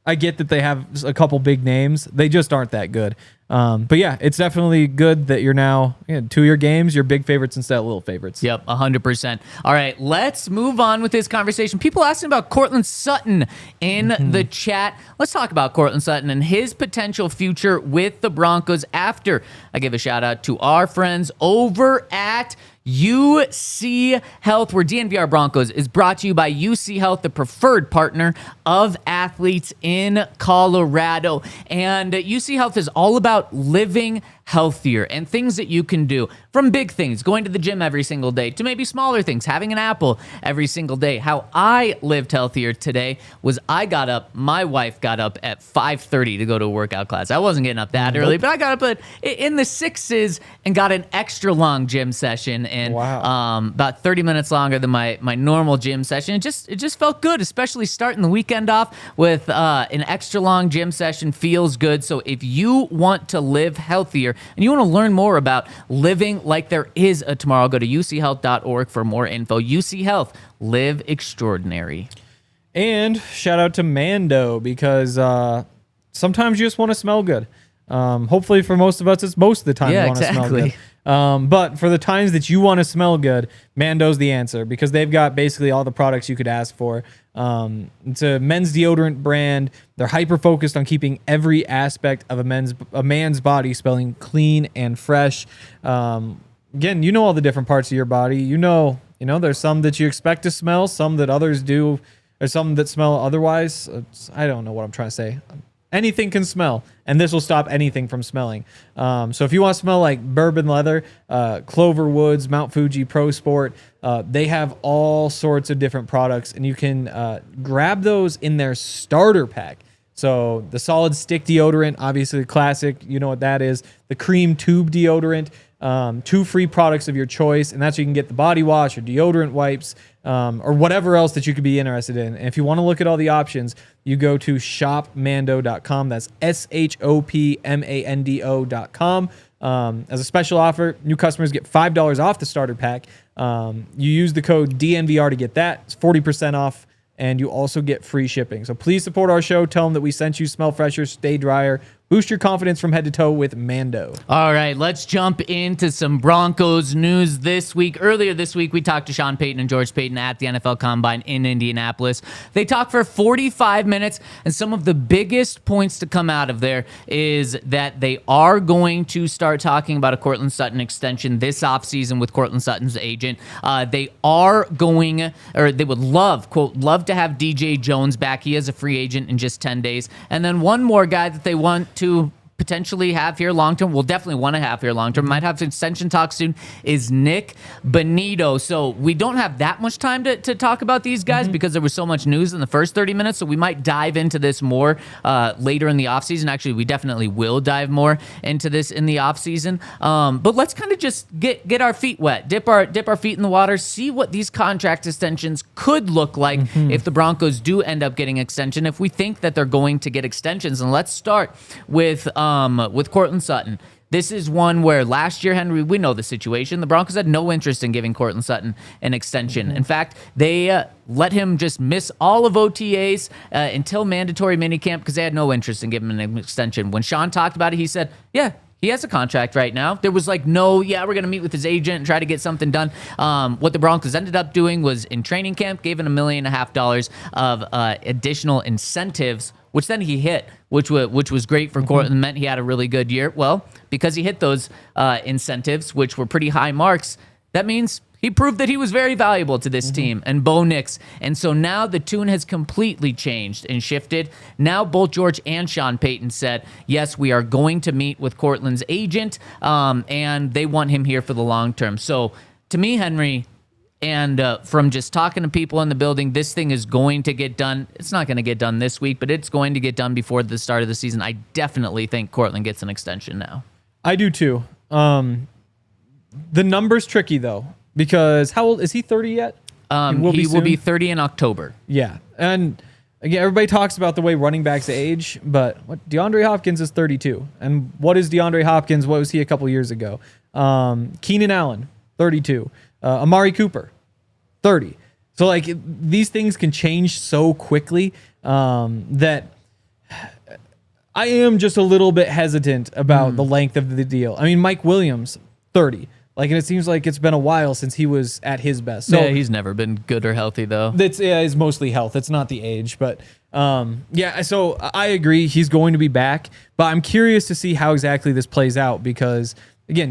I get that they have a couple big names. They just aren't that good. But yeah, it's definitely good that you're now, 2 year games, you're big favorites instead of little favorites. Yep, 100%. All right, let's move on with this conversation. People asking about Courtland Sutton in the chat. Let's talk about Courtland Sutton and his potential future with the Broncos after I give a shout out to our friends over at UC Health, where DNVR Broncos is brought to you by UC Health, the preferred partner of athletes in Colorado. And UC Health is all about living healthier and things that you can do, from big things, going to the gym every single day, to maybe smaller things, having an apple every single day. How I lived healthier today was my wife got up at 5:30 to go to a workout class. I wasn't getting up that early, but I got up in the 6s and got an extra long gym session, and about 30 minutes longer than my normal gym session. It just felt good, especially starting the weekend off with an extra long gym session. Feels good. So if you want to live healthier and you want to learn more about living like there is a tomorrow, go to uchealth.org for more info. UC Health, live extraordinary. And shout out to Mando, because sometimes you just want to smell good. Hopefully for most of us, it's most of the time you want to smell good. But for the times that you want to smell good, Mando's the answer, because they've got basically all the products you could ask for. It's a men's deodorant brand. They're hyper-focused on keeping every aspect of a man's body smelling clean and fresh. Again, you know all the different parts of your body. You know, there's some that you expect to smell, some that others do, or some that smell otherwise. I don't know what I'm trying to say. Anything can smell, and this will stop anything from smelling. So if you want to smell like bourbon leather, Clover Woods, Mount Fuji, Pro Sport, they have all sorts of different products, and you can grab those in their starter pack. So the solid stick deodorant, obviously the classic, you know what that is. The cream tube deodorant, 2 free products of your choice, and that's where you can get the body wash or deodorant wipes, or whatever else that you could be interested in. And if you want to look at all the options, you go to shopmando.com. That's shopmando.com. As a special offer, new customers get $5 off the starter pack. You use the code DNVR to get that. It's 40% off, and you also get free shipping. So please support our show. Tell them that we sent you. Smell fresher, stay drier. Boost your confidence from head to toe with Mando. All right, let's jump into some Broncos news this week. Earlier this week, we talked to Sean Payton and George Paton at the NFL Combine in Indianapolis. They talked for 45 minutes, and some of the biggest points to come out of there is that they are going to start talking about a Courtland Sutton extension this offseason with Courtland Sutton's agent. They would love, quote, love to have DJ Jones back. He is a free agent in just 10 days. And then one more guy that they want to potentially have here long term, we'll definitely want to have here long term, might have extension talk soon, is Nik Bonitto. So we don't have that much time to talk about these guys because there was so much news in the first 30 minutes. So we might dive into this more later in the offseason. Actually, we definitely will dive more into this in the offseason. But let's kind of just get our feet wet, dip our feet in the water, see what these contract extensions could look like if the Broncos do end up getting extension, if we think that they're going to get extensions. And let's start with Courtland Sutton. This is one where last year, Henry, we know the situation. The Broncos had no interest in giving Courtland Sutton an extension. In fact, they let him just miss all of OTAs until mandatory minicamp because they had no interest in giving him an extension. When Sean talked about it, he said, yeah, he has a contract right now. There was like we're going to meet with his agent and try to get something done. What the Broncos ended up doing was in training camp, gave him $1.5 million of additional incentives, which then he hit, which was great for Courtland, meant he had a really good year. Well, because he hit those incentives, which were pretty high marks, that means he proved that he was very valuable to this team and Bo Nix. And so now the tune has completely changed and shifted. Now both George and Sean Payton said, yes, we are going to meet with Courtland's agent, and they want him here for the long term. So to me, Henry, and from just talking to people in the building, this thing is going to get done. It's not going to get done this week, but it's going to get done before the start of the season. I definitely think Courtland gets an extension now. I do too. The number's tricky, though, because how old is he? 30 yet? He will be 30 in October. Yeah. And again, everybody talks about the way running backs age, but DeAndre Hopkins is 32. And what is DeAndre Hopkins? What was he a couple years ago? Keenan Allen, 32. Amari Cooper, 30. So like these things can change so quickly that I am just a little bit hesitant about the length of the deal. I mean, Mike Williams, 30. Like, and it seems like it's been a while since he was at his best. So yeah, he's never been good or healthy though. It's mostly health. It's not the age, but so I agree he's going to be back, but I'm curious to see how exactly this plays out because again,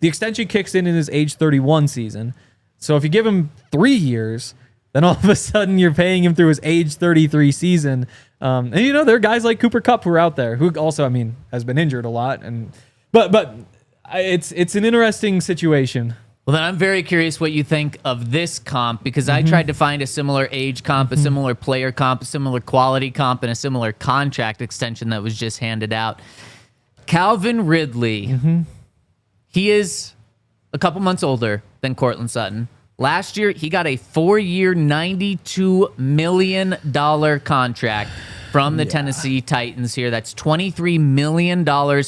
the extension kicks in his age 31 season. So if you give him 3 years, then all of a sudden you're paying him through his age 33 season. And there are guys like Cooper Kupp who are out there who also, has been injured a lot. But it's an interesting situation. Well, then I'm very curious what you think of this comp because I tried to find a similar age comp, a similar player comp, a similar quality comp, and a similar contract extension that was just handed out. Calvin Ridley. He is a couple months older than Courtland Sutton. Last year, he got a 4-year, $92 million contract from the Tennessee Titans here. That's $23 million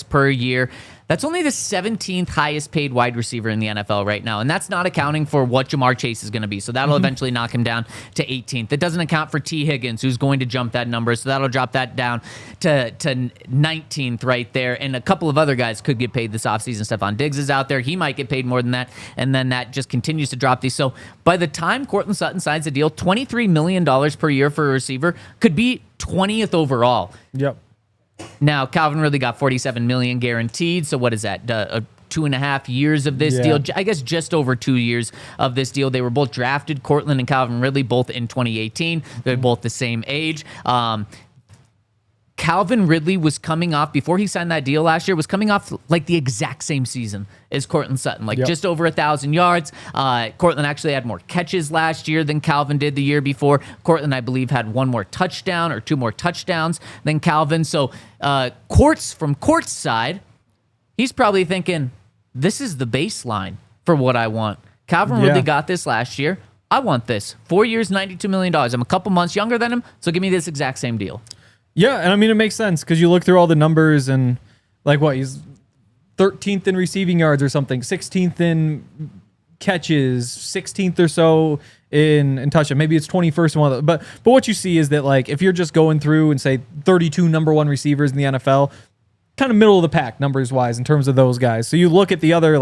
per year. That's only the 17th highest paid wide receiver in the NFL right now. And that's not accounting for what Jamar Chase is going to be. So that'll eventually knock him down to 18th. That doesn't account for T. Higgins, who's going to jump that number. So that'll drop that down to 19th right there. And a couple of other guys could get paid this offseason. Stephon Diggs is out there. He might get paid more than that. And then that just continues to drop these. So by the time Courtland Sutton signs a deal, $23 million per year for a receiver could be 20th overall. Yep. Now, Calvin Ridley got $47 million guaranteed. So what is that? 2.5 years of this deal? I guess just over 2 years of this deal. They were both drafted, Courtland and Calvin Ridley, both in 2018. They're both the same age. Calvin Ridley was coming off, before he signed that deal last year, was coming off like the exact same season as Courtland Sutton, just over 1,000 yards. Courtland actually had more catches last year than Calvin did the year before. Courtland, I believe, had 1 more touchdown or 2 more touchdowns than Calvin. So from Court's side, he's probably thinking, this is the baseline for what I want. Calvin Ridley got this last year. I want this. 4 years, $92 million. I'm a couple months younger than him, so give me this exact same deal. Yeah, and it makes sense because you look through all the numbers and he's 13th in receiving yards or something, 16th in catches, 16th or so in touchdown. Maybe it's 21st in one of those. But what you see is that if you're just going through and say 32 number 1 receivers in the NFL, kind of middle of the pack numbers wise in terms of those guys. So you look at the other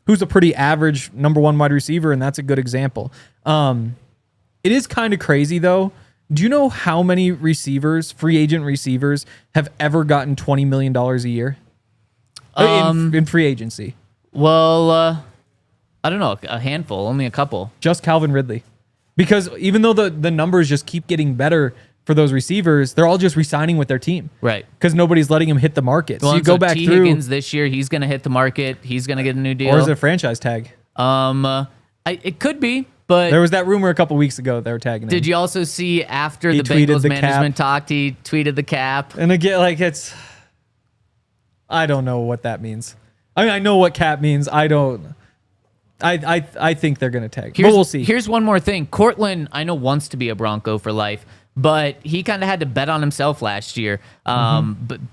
who's a pretty average number 1 wide receiver, and that's a good example. It is kind of crazy though. Do you know how many receivers, free agent receivers, have ever gotten $20 million a year in free agency? Well, I don't know, a handful, only a couple. Just Calvin Ridley. Because even though the numbers just keep getting better for those receivers, they're all just re-signing with their team. Right. Because nobody's letting them hit the market. Well, so you go back T. through. Higgins this year, he's going to hit the market. He's going to get a new deal. Or is it a franchise tag? It could be, but There was that rumor a couple weeks ago that they were tagging him. did you also see after He the tweeted Bengals the management cap. talked, he tweeted the cap? And again, like I don't know what that means. I mean, I know what cap means. I think they're going to tag. But we'll see. Here's one more thing. Courtland, I know, wants to be a Bronco for life, but he kind of had to bet on himself last year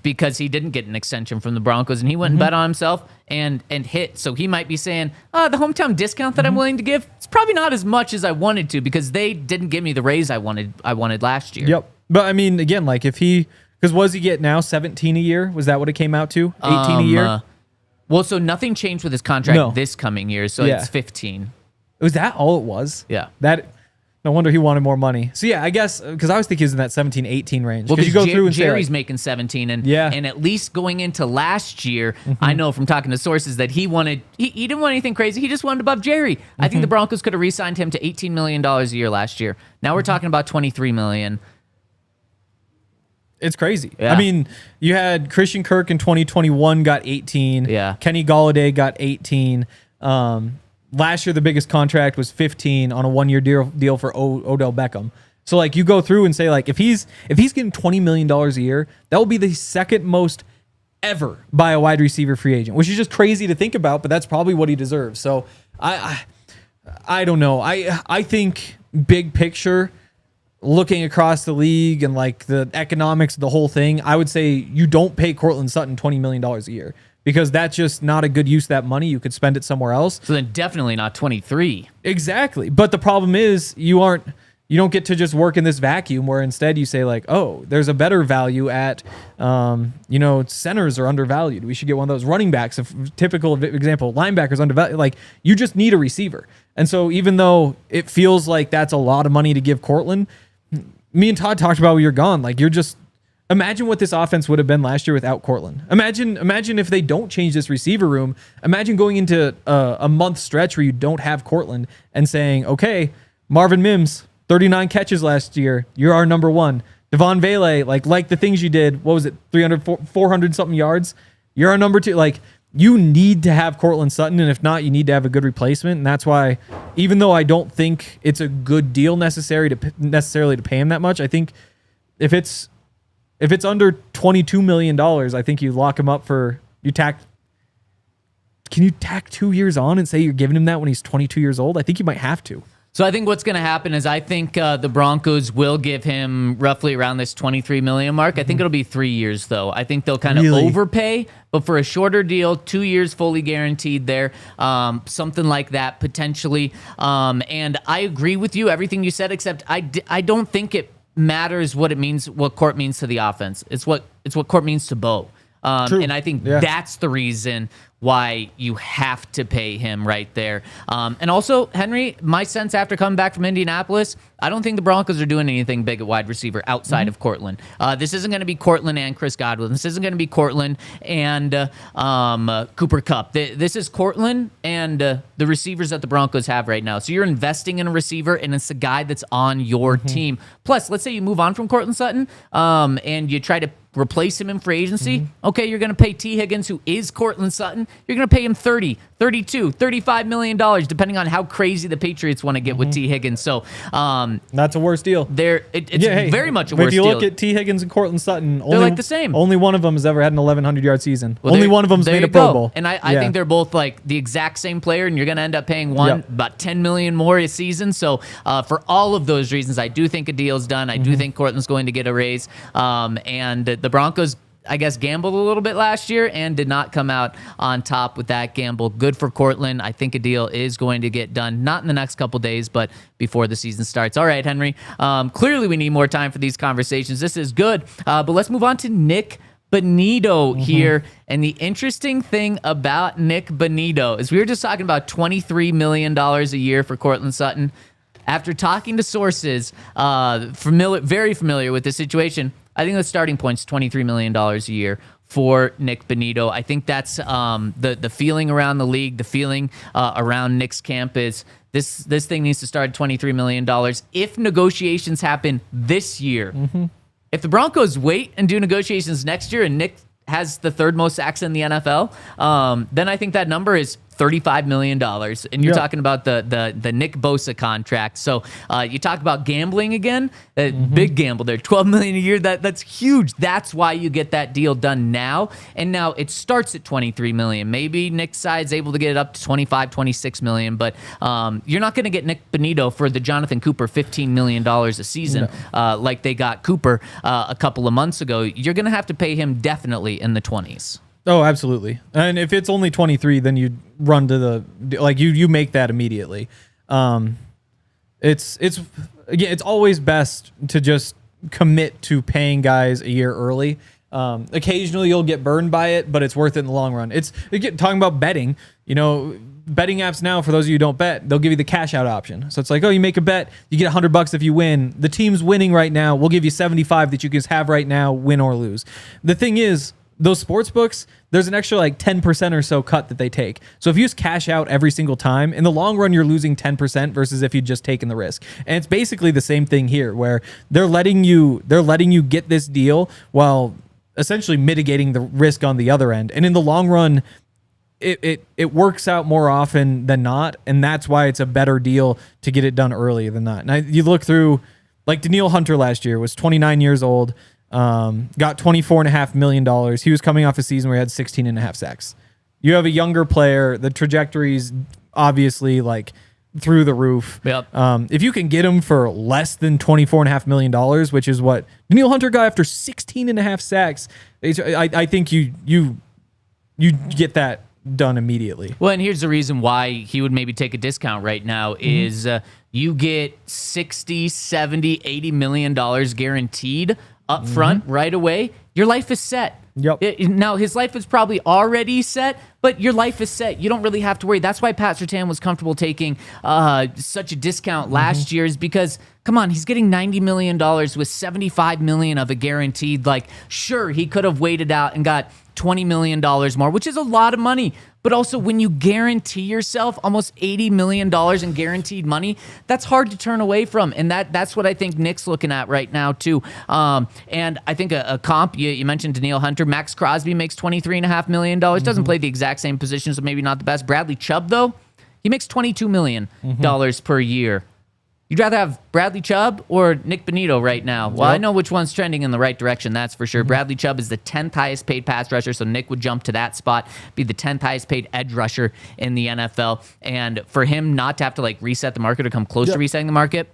because he didn't get an extension from the Broncos, and he went and bet on himself and hit. So he might be saying, the hometown discount that I'm willing to give, it's probably not as much as I wanted to because they didn't give me the raise I wanted last year. Yep. But I mean, again, like if he, because what does he get now? 17 a year? Was that what it came out to? 18 a year? Well, so nothing changed with his contract No. this coming year, so Yeah. it's 15. Was that all it was? Yeah. No wonder he wanted more money. So yeah, I guess because I was thinking he was in that 17, 18 range. Well, Because you go through and Jerry's say, like, making 17, and Yeah. and at least going into last year, I know from talking to sources that he didn't want anything crazy. He just wanted above Jerry. I think the Broncos could have re-signed him to $18 million a year last year. Now we're talking about $23 million. it's crazy. Yeah. I mean, you had Christian Kirk in 2021 got 18. Yeah. Kenny Golladay got 18. Last year, the biggest contract was 15 on a one-year deal for Odell Beckham. So like you go through and say like if he's getting $20 million a year, that will be the second most ever by a wide receiver free agent, which is just crazy to think about, but that's probably what he deserves. So I don't know. I think big picture, looking across the league and like the economics of the whole thing, I would say you don't pay Courtland Sutton $20 million a year because that's just not a good use of that money. You could spend it somewhere else. So then definitely not 23. Exactly. But the problem is you don't get to just work in this vacuum where instead you say like, oh, there's a better value at, centers are undervalued. We should get one of those running backs. A typical example, linebackers undervalued. Like you just need a receiver. And so even though it feels like that's a lot of money to give Courtland, me and Todd talked about when you're gone. Like you're just imagine what this offense would have been last year without Courtland. Imagine if they don't change this receiver room. Imagine going into a month stretch where you don't have Courtland and saying, okay, Marvin Mims, 39 catches last year. You're our number one. Devon Vele, like the things you did, what was it, 400 something yards? You're our number two. Like you need to have Courtland Sutton, and if not, you need to have a good replacement. And that's why, even though I don't think it's a good deal necessarily to pay him that much, I think if it's under $22 million, I think you lock him up for Can you tack 2 years on and say you're giving him that when he's 22 years old? I think you might have to. So I think what's going to happen is I think the Broncos will give him roughly around this $23 million mark. I think it'll be 3 years, though. I think they'll kind of overpay, but for a shorter deal, 2 years fully guaranteed there, something like that potentially. And I agree with you, everything you said, except I don't think it matters what it means, what Court means to the offense. It's what Court means to Bo. And I think that's the reason why you have to pay him right there. And also, Henry, my sense after coming back from Indianapolis, I don't think the Broncos are doing anything big at wide receiver outside of Courtland. This isn't going to be Courtland and Chris Godwin. This isn't going to be Courtland and Cooper Kupp. This is Courtland and the receivers that the Broncos have right now. So you're investing in a receiver, and it's a guy that's on your team. Plus, let's say you move on from Courtland Sutton and you try to replace him in free agency. Okay, you're going to pay T. Higgins, who is Courtland Sutton. You're going to pay him $30, $32, $35 million, depending on how crazy the Patriots want to get with T. Higgins. So that's a worse deal. It's very much a worse deal. If you look at T. Higgins and Courtland Sutton, they're like the same. Only one of them has ever had an 1,100-yard season. Only one of them's made a Pro Bowl. And I think they're both like the exact same player, and you're going to end up paying one about $10 million more a season. So for all of those reasons, I do think a deal's done. I do think Courtland's going to get a raise. And the Broncos, I guess, gambled a little bit last year and did not come out on top with that gamble. Good for Courtland. I think a deal is going to get done, not in the next couple days, but before the season starts. All right, Henry. Clearly, we need more time for these conversations. This is good. But let's move on to Nik Bonitto here. And the interesting thing about Nik Bonitto is we were just talking about $23 million a year for Courtland Sutton. After talking to sources very familiar with the situation, I think the starting point's $23 million a year for Nik Bonitto. I think that's the feeling around the league, the feeling around Nick's camp is This thing needs to start at $23 million. If negotiations happen this year, if the Broncos wait and do negotiations next year and Nik has the third most sacks in the NFL, then I think that number is $35 million. And you're talking about the Nick Bosa contract. So you talk about gambling again, big gamble there, $12 million a year. That's huge. That's why you get that deal done now. And now it starts at $23 million. Maybe Nick's side's able to get it up to $25, $26 million, but you're not going to get Nik Bonitto for the Jonathan Cooper $15 million a season like they got Cooper a couple of months ago. You're going to have to pay him definitely in the 20s. Oh, absolutely. And if it's only 23, then you run to the you make that immediately. It's always best to just commit to paying guys a year early. Occasionally you'll get burned by it, but it's worth it in the long run. Talking about betting, betting apps now, for those of you who don't bet, they'll give you the cash out option. So it's like, oh, you make a bet, you get $100 if you win. The team's winning right now. We'll give you 75 that you can have right now, win or lose. The thing is, those sports books, there's an extra 10% or so cut that they take. So if you just cash out every single time, in the long run, you're losing 10% versus if you'd just taken the risk. And it's basically the same thing here, where they're letting you get this deal while essentially mitigating the risk on the other end. And in the long run, it works out more often than not, and that's why it's a better deal to get it done earlier than not. Now you look through, Danielle Hunter last year was 29 years old. Got $24.5 million. He was coming off a season where he had 16.5 sacks. You have a younger player, the trajectory's obviously through the roof. Yep. If you can get him for less than $24.5 million, which is what Danielle Hunter got after 16.5 sacks, I think you get that done immediately. Well, and here's the reason why he would maybe take a discount right now is you get 60, 70, $80 million guaranteed up front right away. Your life is set. Yep. Now, his life is probably already set, but your life is set. You don't really have to worry. That's why Pat Surtain was comfortable taking such a discount last year, is because, come on, he's getting $90 million with $75 million of it guaranteed. Sure, he could have waited out and got $20 million more, which is a lot of money. But also, when you guarantee yourself almost $80 million in guaranteed money, that's hard to turn away from. And that's what I think Nick's looking at right now, too. And I think a comp, you mentioned Danielle Hunter. Max Crosby makes $23.5 million. Doesn't play the exact same position, so maybe not the best. Bradley Chubb, though, he makes $22 million per year. You'd rather have Bradley Chubb or Nik Bonitto right now? Well, I know which one's trending in the right direction, that's for sure. Bradley Chubb is the 10th highest paid pass rusher, so Nik would jump to that spot, be the 10th highest paid edge rusher in the NFL. And for him not to have to reset the market or come close to resetting the market,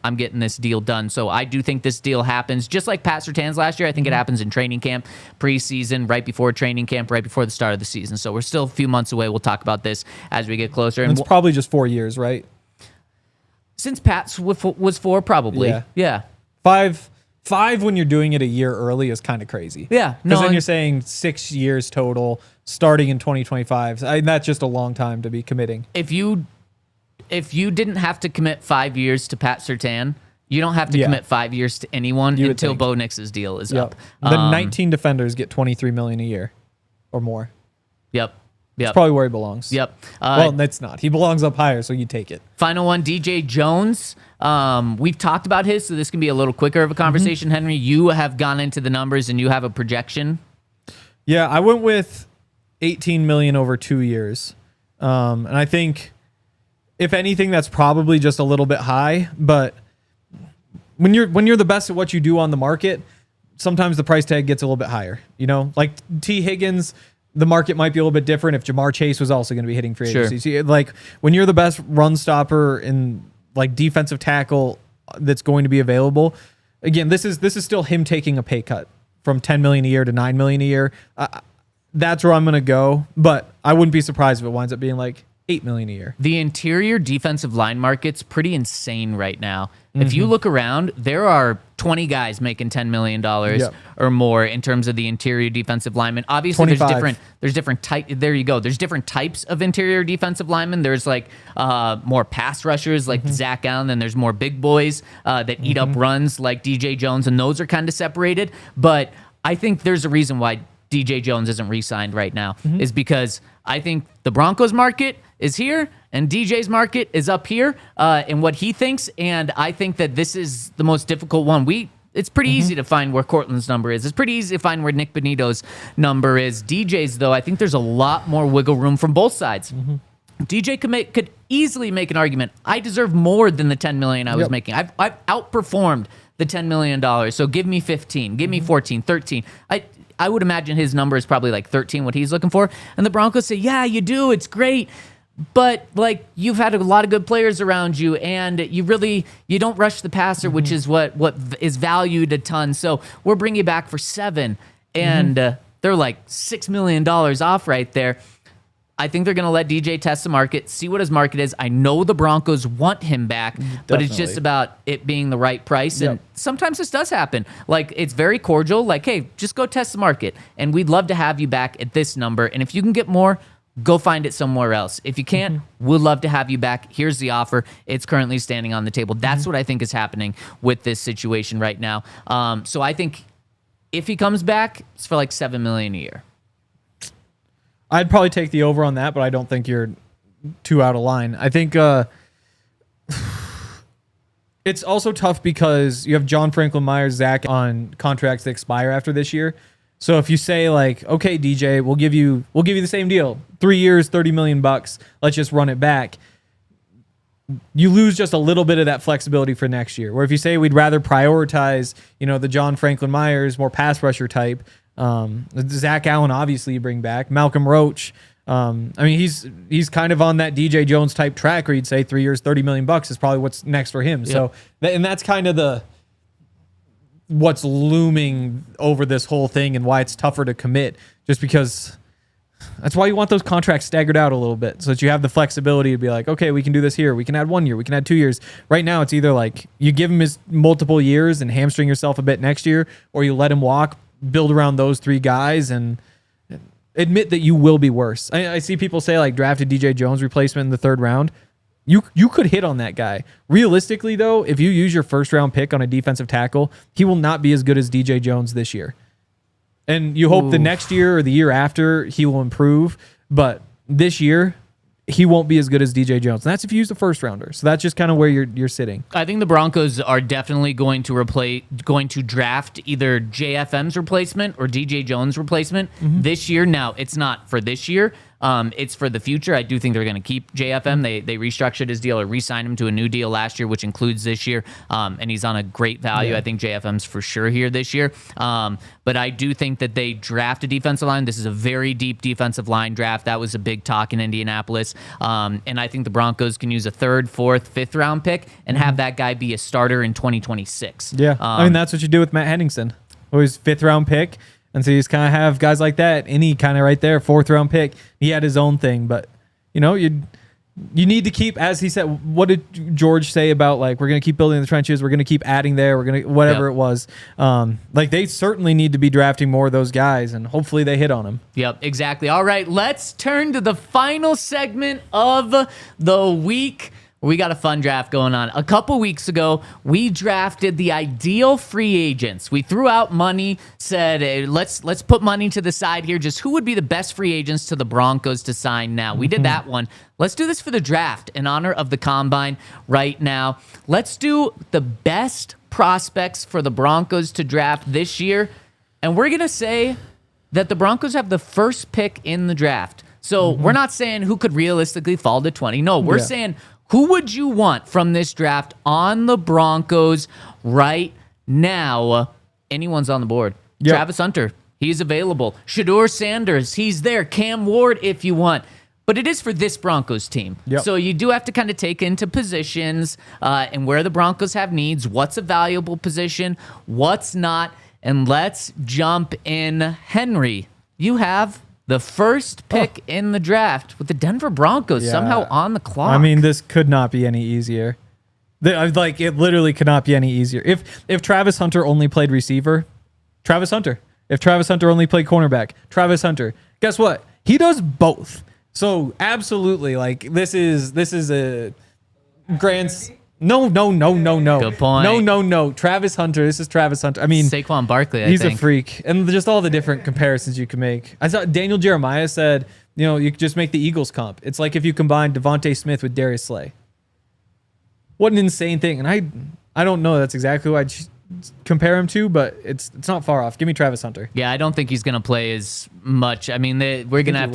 I'm getting this deal done. So I do think this deal happens, just like Pat Surtain's last year. I think it happens in training camp, preseason, right before training camp, right before the start of the season. So we're still a few months away. We'll talk about this as we get closer. And it's probably just 4 years, right? Since Pat's was 4, probably. Yeah. Five when you're doing it a year early is kind of crazy. Yeah. Because then you're saying 6 years total starting in 2025. That's just a long time to be committing. If you didn't have to commit 5 years to Pat Surtain, you don't have to commit 5 years to anyone until Bo Nix's deal is up. The 19 defenders get $23 million a year or more. Yep. That's probably where he belongs. Yep. Well, that's not. He belongs up higher, so you take it. Final one, DJ Jones. We've talked about his, so this can be a little quicker of a conversation. Henry, you have gone into the numbers and you have a projection. Yeah, I went with $18 million over 2 years. And I think, if anything, that's probably just a little bit high. But when you're the best at what you do on the market, sometimes the price tag gets a little bit higher. T. Higgins, the market might be a little bit different if Jamar Chase was also going to be hitting free agency. Sure. So, when you're the best run stopper in defensive tackle that's going to be available, again, this is still him taking a pay cut from $10 million a year to $9 million a year. That's where I'm going to go, but I wouldn't be surprised if it winds up being $8 million a year. The interior defensive line market's pretty insane right now. If you look around, there are 20 guys making $10 million or more in terms of the interior defensive linemen. Obviously, 25. there's different there you go. There's different types of interior defensive linemen. There's more pass rushers like Zach Allen, and there's more big boys that eat up runs like DJ Jones, and those are kind of separated. But I think there's a reason why DJ Jones isn't re-signed right now is because I think the Broncos market is here and DJ's market is up here in what he thinks, and I think that this is the most difficult one. It's pretty easy to find where Courtland's number is. It's pretty easy to find where Nik Bonitto's number is. DJ's, though, I think there's a lot more wiggle room from both sides. DJ could easily make an argument. I deserve more than the $10 million I was making. I've outperformed the $10 million. So give me 15, give me 14, 13. I would imagine his number is probably like 13, what he's looking for. And the Broncos say, yeah, you do. It's great. But like you've had a lot of good players around you, and you don't rush the passer, which is what is valued a ton. So we're bringing you back for 7, and they're like $6 million off right there. I think they're going to let DJ test the market, see what his market is. I know the Broncos want him back, but it's just about it being the right price. And sometimes this does happen. Like, it's very cordial. Like, hey, just go test the market, and we'd love to have you back at this number. And if you can get more, go find it somewhere else. If you can't, we'd love to have you back. Here's the offer. It's currently standing on the table. That's what I think is happening with this situation right now. So I think if he comes back, it's for like $7 million a year. I'd probably take the over on that, but I don't think you're too out of line. I think it's also tough because you have John Franklin Myers, Zach on contracts that expire after this year. So if you say like, okay, DJ, we'll give you the same deal, 3 years, $30 million. Let's just run it back. You lose just a little bit of that flexibility for next year. Where if you say we'd rather prioritize, the John Franklin Myers, more pass rusher type. Zach Allen, obviously, you bring back Malcolm Roach. He's kind of on that DJ Jones type track where you'd say 3 years, $30 million is probably what's next for him. Yep. So, and that's kind of what's looming over this whole thing and why it's tougher to commit, just because that's why you want those contracts staggered out a little bit so that you have the flexibility to be like, okay, we can do this here. We can add 1 year. We can add 2 years. Right now, it's either like you give him his multiple years and hamstring yourself a bit next year, or you let him walk, build around those 3 guys, and admit that you will be worse. I see people say like drafted DJ Jones replacement in the 3rd round. You could hit on that guy. Realistically, though, if you use your 1st round pick on a defensive tackle, he will not be as good as DJ Jones this year. And you hope the next year or the year after he will improve, but this year he won't be as good as DJ Jones. And that's if you use the 1st rounder. So that's just kind of where you're sitting. I think the Broncos are definitely going to draft either JFM's replacement or DJ Jones' replacement this year. Now, it's not for this year. It's for the future. I do think they're going to keep JFM. They restructured his deal or re-signed him to a new deal last year, which includes this year. And he's on a great value. Yeah. I think JFM's for sure here this year. But I do think that they draft a defensive line. This is a very deep defensive line draft. That was a big talk in Indianapolis. And I think the Broncos can use a 3rd, 4th, 5th round pick and have that guy be a starter in 2026. Yeah. That's what you do with Matt Henningsen. Always 5th round pick. And so you just kind of have guys like that. Any kind of right there, 4th round pick. He had his own thing, but you need to keep, as he said. What did George say about like we're going to keep building the trenches? We're going to keep adding there. We're going to whatever it was. Like they certainly need to be drafting more of those guys, and hopefully they hit on them. Yep, exactly. All right, let's turn to the final segment of the week. We got a fun draft going on. A couple weeks ago, we drafted the ideal free agents. We threw out money, said, hey, let's put money to the side here. Just who would be the best free agents to the Broncos to sign now? We did that one. Let's do this for the draft in honor of the Combine right now. Let's do the best prospects for the Broncos to draft this year. And we're going to say that the Broncos have the 1st pick in the draft. So we're not saying who could realistically fall to 20. No, we're saying who would you want from this draft on the Broncos right now? Anyone's on the board. Yep. Travis Hunter, he's available. Shedeur Sanders, he's there. Cam Ward, if you want. But it is for this Broncos team. Yep. So you do have to kind of take into positions and where the Broncos have needs, what's a valuable position, what's not. And let's jump in. Henry, you have the 1st pick in the draft with the Denver Broncos somehow on the clock. This could not be any easier. It literally could not be any easier. If Travis Hunter only played receiver, Travis Hunter. If Travis Hunter only played cornerback, Travis Hunter. Guess what? He does both. So absolutely, this is a grand. No. Good point. No. Travis Hunter. This is Travis Hunter. I mean, Saquon Barkley, he's a freak. And just all the different comparisons you can make. I saw Daniel Jeremiah said, you could just make the Eagles comp. It's like if you combine Devontae Smith with Darius Slay. What an insane thing. And I don't know that's exactly who I'd compare him to, but it's not far off. Give me Travis Hunter. Yeah, I don't think he's going to play as much. I mean, we're going to have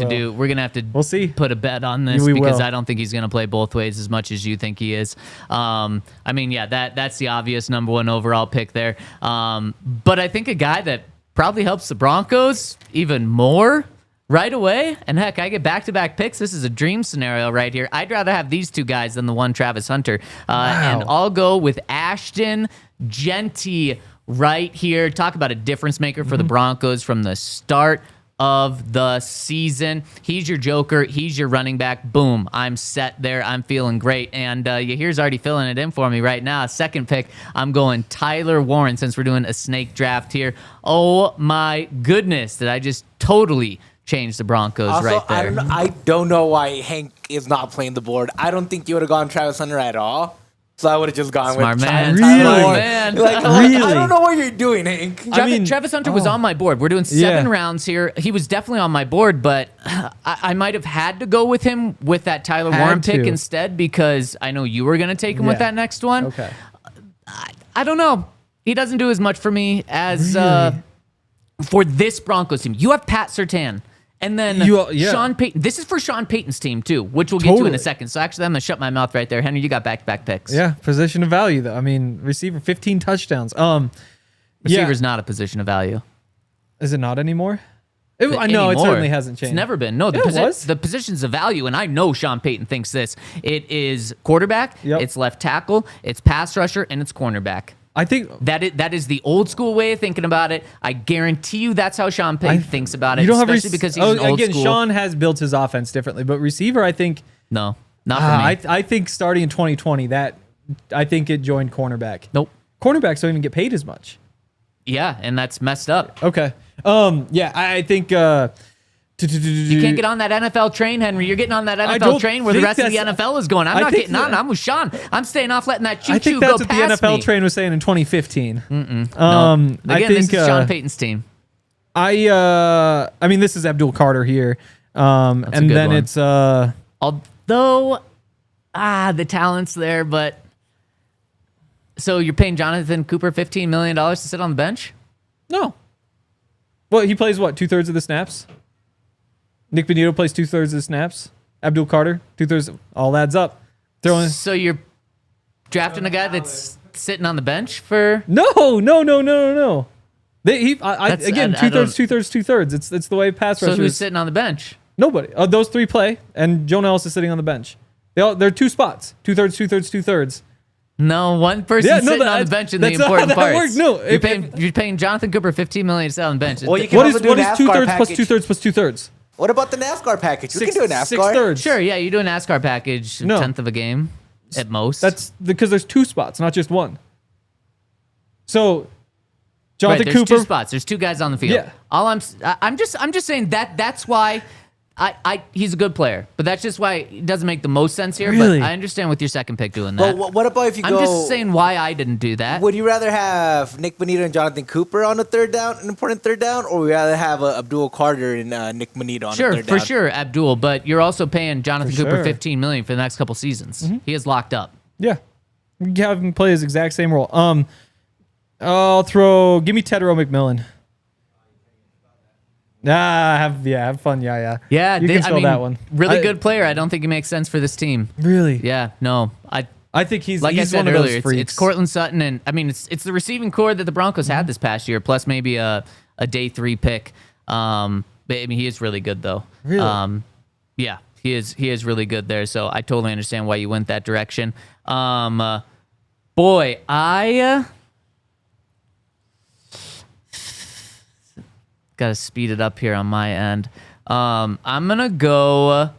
to We'll see. Put a bet on this because I don't think he's going to play both ways as much as you think he is. I mean, yeah, that's the obvious number one overall pick there. But I think a guy that probably helps the Broncos even more right away, and heck, I get back-to-back picks. This is a dream scenario right here. I'd rather have these two guys than the one Travis Hunter. And I'll go with Ashton Jeanty right here. Talk about a difference maker for the Broncos from the start of the season. He's your joker. He's your running back. Boom. I'm set there. I'm feeling great. And Yahir's already filling it in for me right now. Second pick, I'm going Tyler Warren since we're doing a snake draft here. Oh my goodness. Did I just totally change the Broncos also, right there? I don't know why Hank is not playing the board. I don't think you would have gone Travis Hunter at all. So I would have just gone Smart with man. Tyler Smart man. Really? I don't know what you're doing, Hank. Travis Hunter was on my board. We're doing 7 rounds here. He was definitely on my board, but I might have had to go with him with that Tyler Warren pick instead because I know you were going to take him with that next one. Okay. I don't know. He doesn't do as much for me as for this Broncos team. You have Pat Surtain. And then Sean Payton. This is for Sean Payton's team, too, which we'll get to in a second. So actually, I'm going to shut my mouth right there. Henry, you got back-to-back picks. Yeah, position of value, though. I mean, receiver, 15 touchdowns. Receiver's not a position of value. Is it not anymore? I know, it certainly hasn't changed. It's never been. No, the positions of value, and I know Sean Payton thinks this. It is quarterback, it's left tackle, it's pass rusher, and it's cornerback. I think that is the old school way of thinking about it. I guarantee you that's how Sean Payton thinks about it, especially because he's an old school. Sean has built his offense differently, but receiver, I think... No, not for me. I think starting in 2020, I think it joined cornerback. Nope. Cornerbacks don't even get paid as much. Yeah, and that's messed up. Okay. I think... you can't get on that NFL train, Henry. You're getting on that NFL train where the rest of the NFL is going. I'm not getting on. I'm with Sean. I'm staying off letting that choo-choo go past me. I think that's what the NFL train was saying in 2015. No. Again, this is Sean Payton's team. I mean, this is Abdul Carter here. And then it's... Although, the talent's there, but... So you're paying Jonathan Cooper $15 million to sit on the bench? No. Well, he plays, what, 2/3 of the snaps? Nik Bonitto plays 2/3 of the snaps. Abdul Carter, 2/3. All adds up. So you're drafting a guy that's sitting on the bench for... No. Again, 2/3. It's the way pass rushers... So who's sitting on the bench? Nobody. Those three play, and Joe Nellis is sitting on the bench. They're 2 spots. 2/3, 2/3, 2/3. No, one person's sitting on the bench in the important parts. No, you're paying Jonathan Cooper $15 million to sit on the bench. Well, you can what is 2/3 plus 2/3 plus 2/3? What about the NASCAR package? We can do a NASCAR. 6/3. Sure, yeah, you do a NASCAR package, 1/10 of a game at most. That's because there's 2 spots, not just one. So, Jonathan there's Cooper. 2 spots. There's 2 guys on the field. Yeah. I'm just saying that's why he's a good player, but that's just why it doesn't make the most sense here. Really? But I understand with your second pick doing that. But what about if you I'm just saying why I didn't do that. Would you rather have Nik Bonitto and Jonathan Cooper on a third down, an important third down, or would you rather have Abdul Carter and Nik Bonitto on a third down? Sure, for sure, Abdul. But you're also paying Jonathan Cooper $15 million for the next couple seasons. He is locked up. Yeah, you can have him play his exact same role. Give me Tedero McMillan. Have fun. Yeah. Yeah, you can spell that one. Really good player. I don't think it makes sense for this team. Really? Yeah, no. I think he's I said one of earlier, those freaks. it's Courtland Sutton, and I mean it's the receiving core that the Broncos had this past year, plus maybe a day 3 pick. But I mean he is really good though. Really? Yeah, he is really good there. So I totally understand why you went that direction. Boy, I gotta speed it up here on my end. I'm gonna go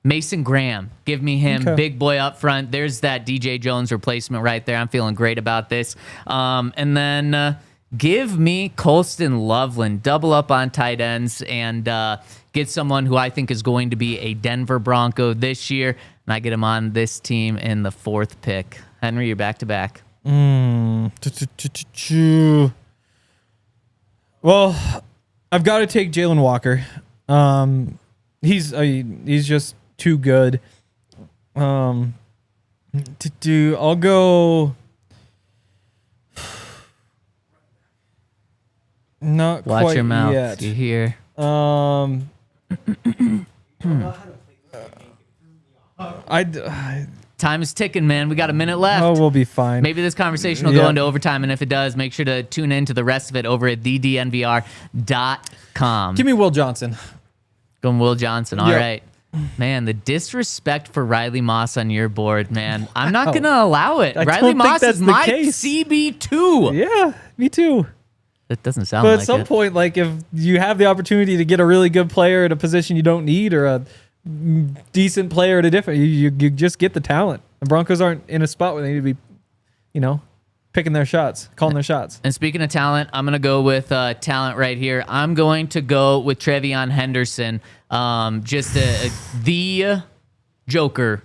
Mason Graham. Give me him. Okay. Big boy up front. There's that DJ Jones replacement right there. I'm feeling great about this. And then give me Colston Loveland. Double up on tight ends and get someone who I think is going to be a Denver Bronco this year. And I get him on this team in the 4th pick. Henry, you're back to back. Well, I've got to take Jalen Walker. He's just too good. I'll go. Not Watch quite your mouth. yet. You hear? Time is ticking, man. We got a minute left. Oh, we'll be fine. Maybe this conversation will go into overtime, and if it does, make sure to tune in to the rest of it over at thednvr.com. Give me Will Johnson. Going Will Johnson. All Yep. right. Man, the disrespect for Riley Moss on your board, man. I'm not going to allow it. I Riley don't think Moss that's is the my case. CB2. Yeah, me too. That doesn't sound But like at some it. point, like if you have the opportunity to get a really good player at a position you don't need, or a decent player at a different, you just get the talent. The Broncos aren't in a spot where they need to be, picking their shots, calling their shots. And speaking of talent, I'm going to go with talent right here. I'm going to go with Trevion Henderson, just the joker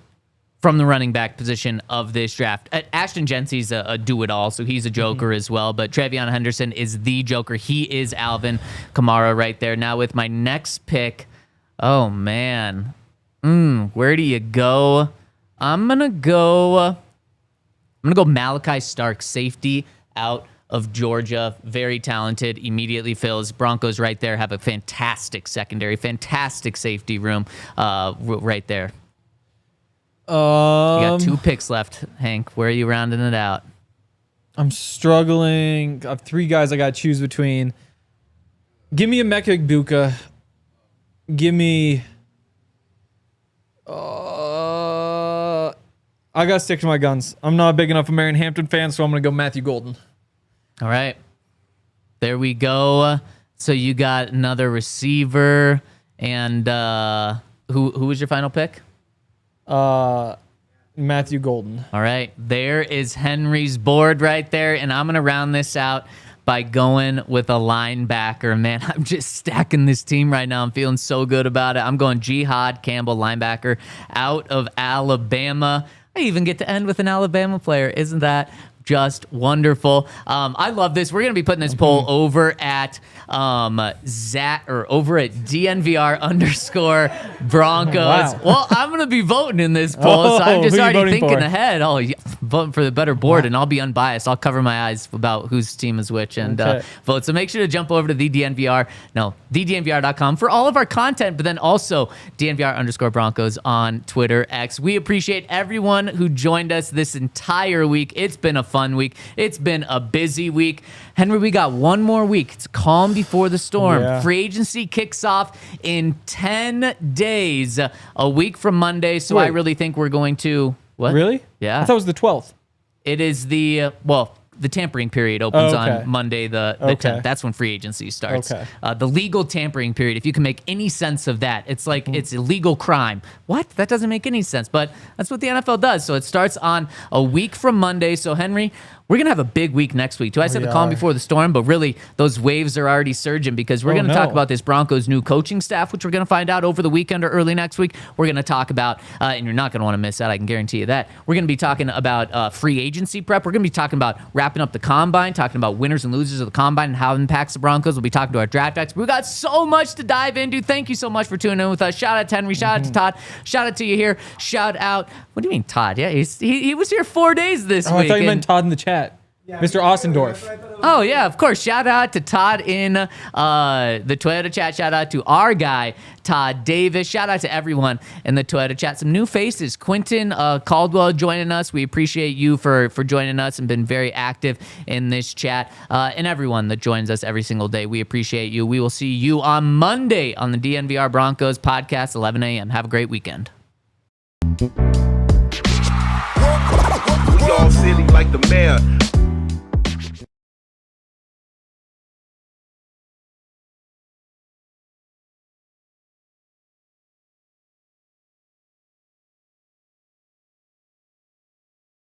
from the running back position of this draft. Ashton Jeanty's a do-it-all, so he's a joker as well. But Trevion Henderson is the joker. He is Alvin Kamara right there. Now with my next pick, oh, man. Where do you go? I'm going to go Malachi Stark, safety out of Georgia. Very talented, immediately fills. Broncos right there have a fantastic secondary, fantastic safety room right there. You got 2 picks left, Hank. Where are you rounding it out? I'm struggling. I have 3 guys I got to choose between. Give me a Emeka Egbuka. Give me... I got to stick to my guns. I'm not big enough a Marion Hampton fan, so I'm going to go Matthew Golden. All right. There we go. So you got another receiver. And who was your final pick? Matthew Golden. All right. There is Henry's board right there. And I'm going to round this out by going with a linebacker. Man, I'm just stacking this team right now. I'm feeling so good about it. I'm going Jihad Campbell, linebacker out of Alabama. I even get to end with an Alabama player. Isn't that just wonderful? I love this. We're going to be putting this poll over at over at DNVR _Broncos. Wow. Well, I'm going to be voting in this poll, so I'm just who you already voting thinking for? ahead. Oh, yeah, voting for the better board, and I'll be unbiased. I'll cover my eyes about whose team is which and vote. So make sure to jump over to thednvr.com for all of our content, but then also DNVR _Broncos on Twitter X. We appreciate everyone who joined us this entire week. It's been a fun week. It's been a busy week. Henry, we got one more week. It's calm before the storm. Yeah. Free agency kicks off in 10 days, a week from Monday. So Wait. I really think we're going to... What? Really? Yeah. I thought it was the 12th. It is the tampering period opens okay. on Monday the Okay. 10th. That's when free agency starts. Okay. The legal tampering period, if you can make any sense of that, it's like it's a legal crime. What? That doesn't make any sense, but that's what the NFL does. So it starts on a week from Monday. So Henry, we're going to have a big week next week. I said the calm before the storm, but really those waves are already surging because we're going to talk about this Broncos new coaching staff, which we're going to find out over the weekend or early next week. We're going to talk about, and you're not going to want to miss that, I can guarantee you that. We're going to be talking about free agency prep. We're going to be talking about wrapping up the combine, talking about winners and losers of the combine and how it impacts the Broncos. We'll be talking to our draft experts. We got so much to dive into. Thank you so much for tuning in with us. Shout out to Henry. Shout out to Todd. Shout out to you here. Shout out. What do you mean, Todd? Yeah, he was here 4 days this week. I thought you meant Todd in the chat. Yeah, Mr. Ossendorf. Oh, yeah, of course. Shout out to Todd in the Toyota chat. Shout out to our guy, Todd Davis. Shout out to everyone in the Toyota chat. Some new faces. Quentin Caldwell joining us. We appreciate you for joining us and been very active in this chat. And everyone that joins us every single day. We appreciate you. We will see you on Monday on the DNVR Broncos Podcast, 11 a.m. Have a great weekend. We all silly like the mayor.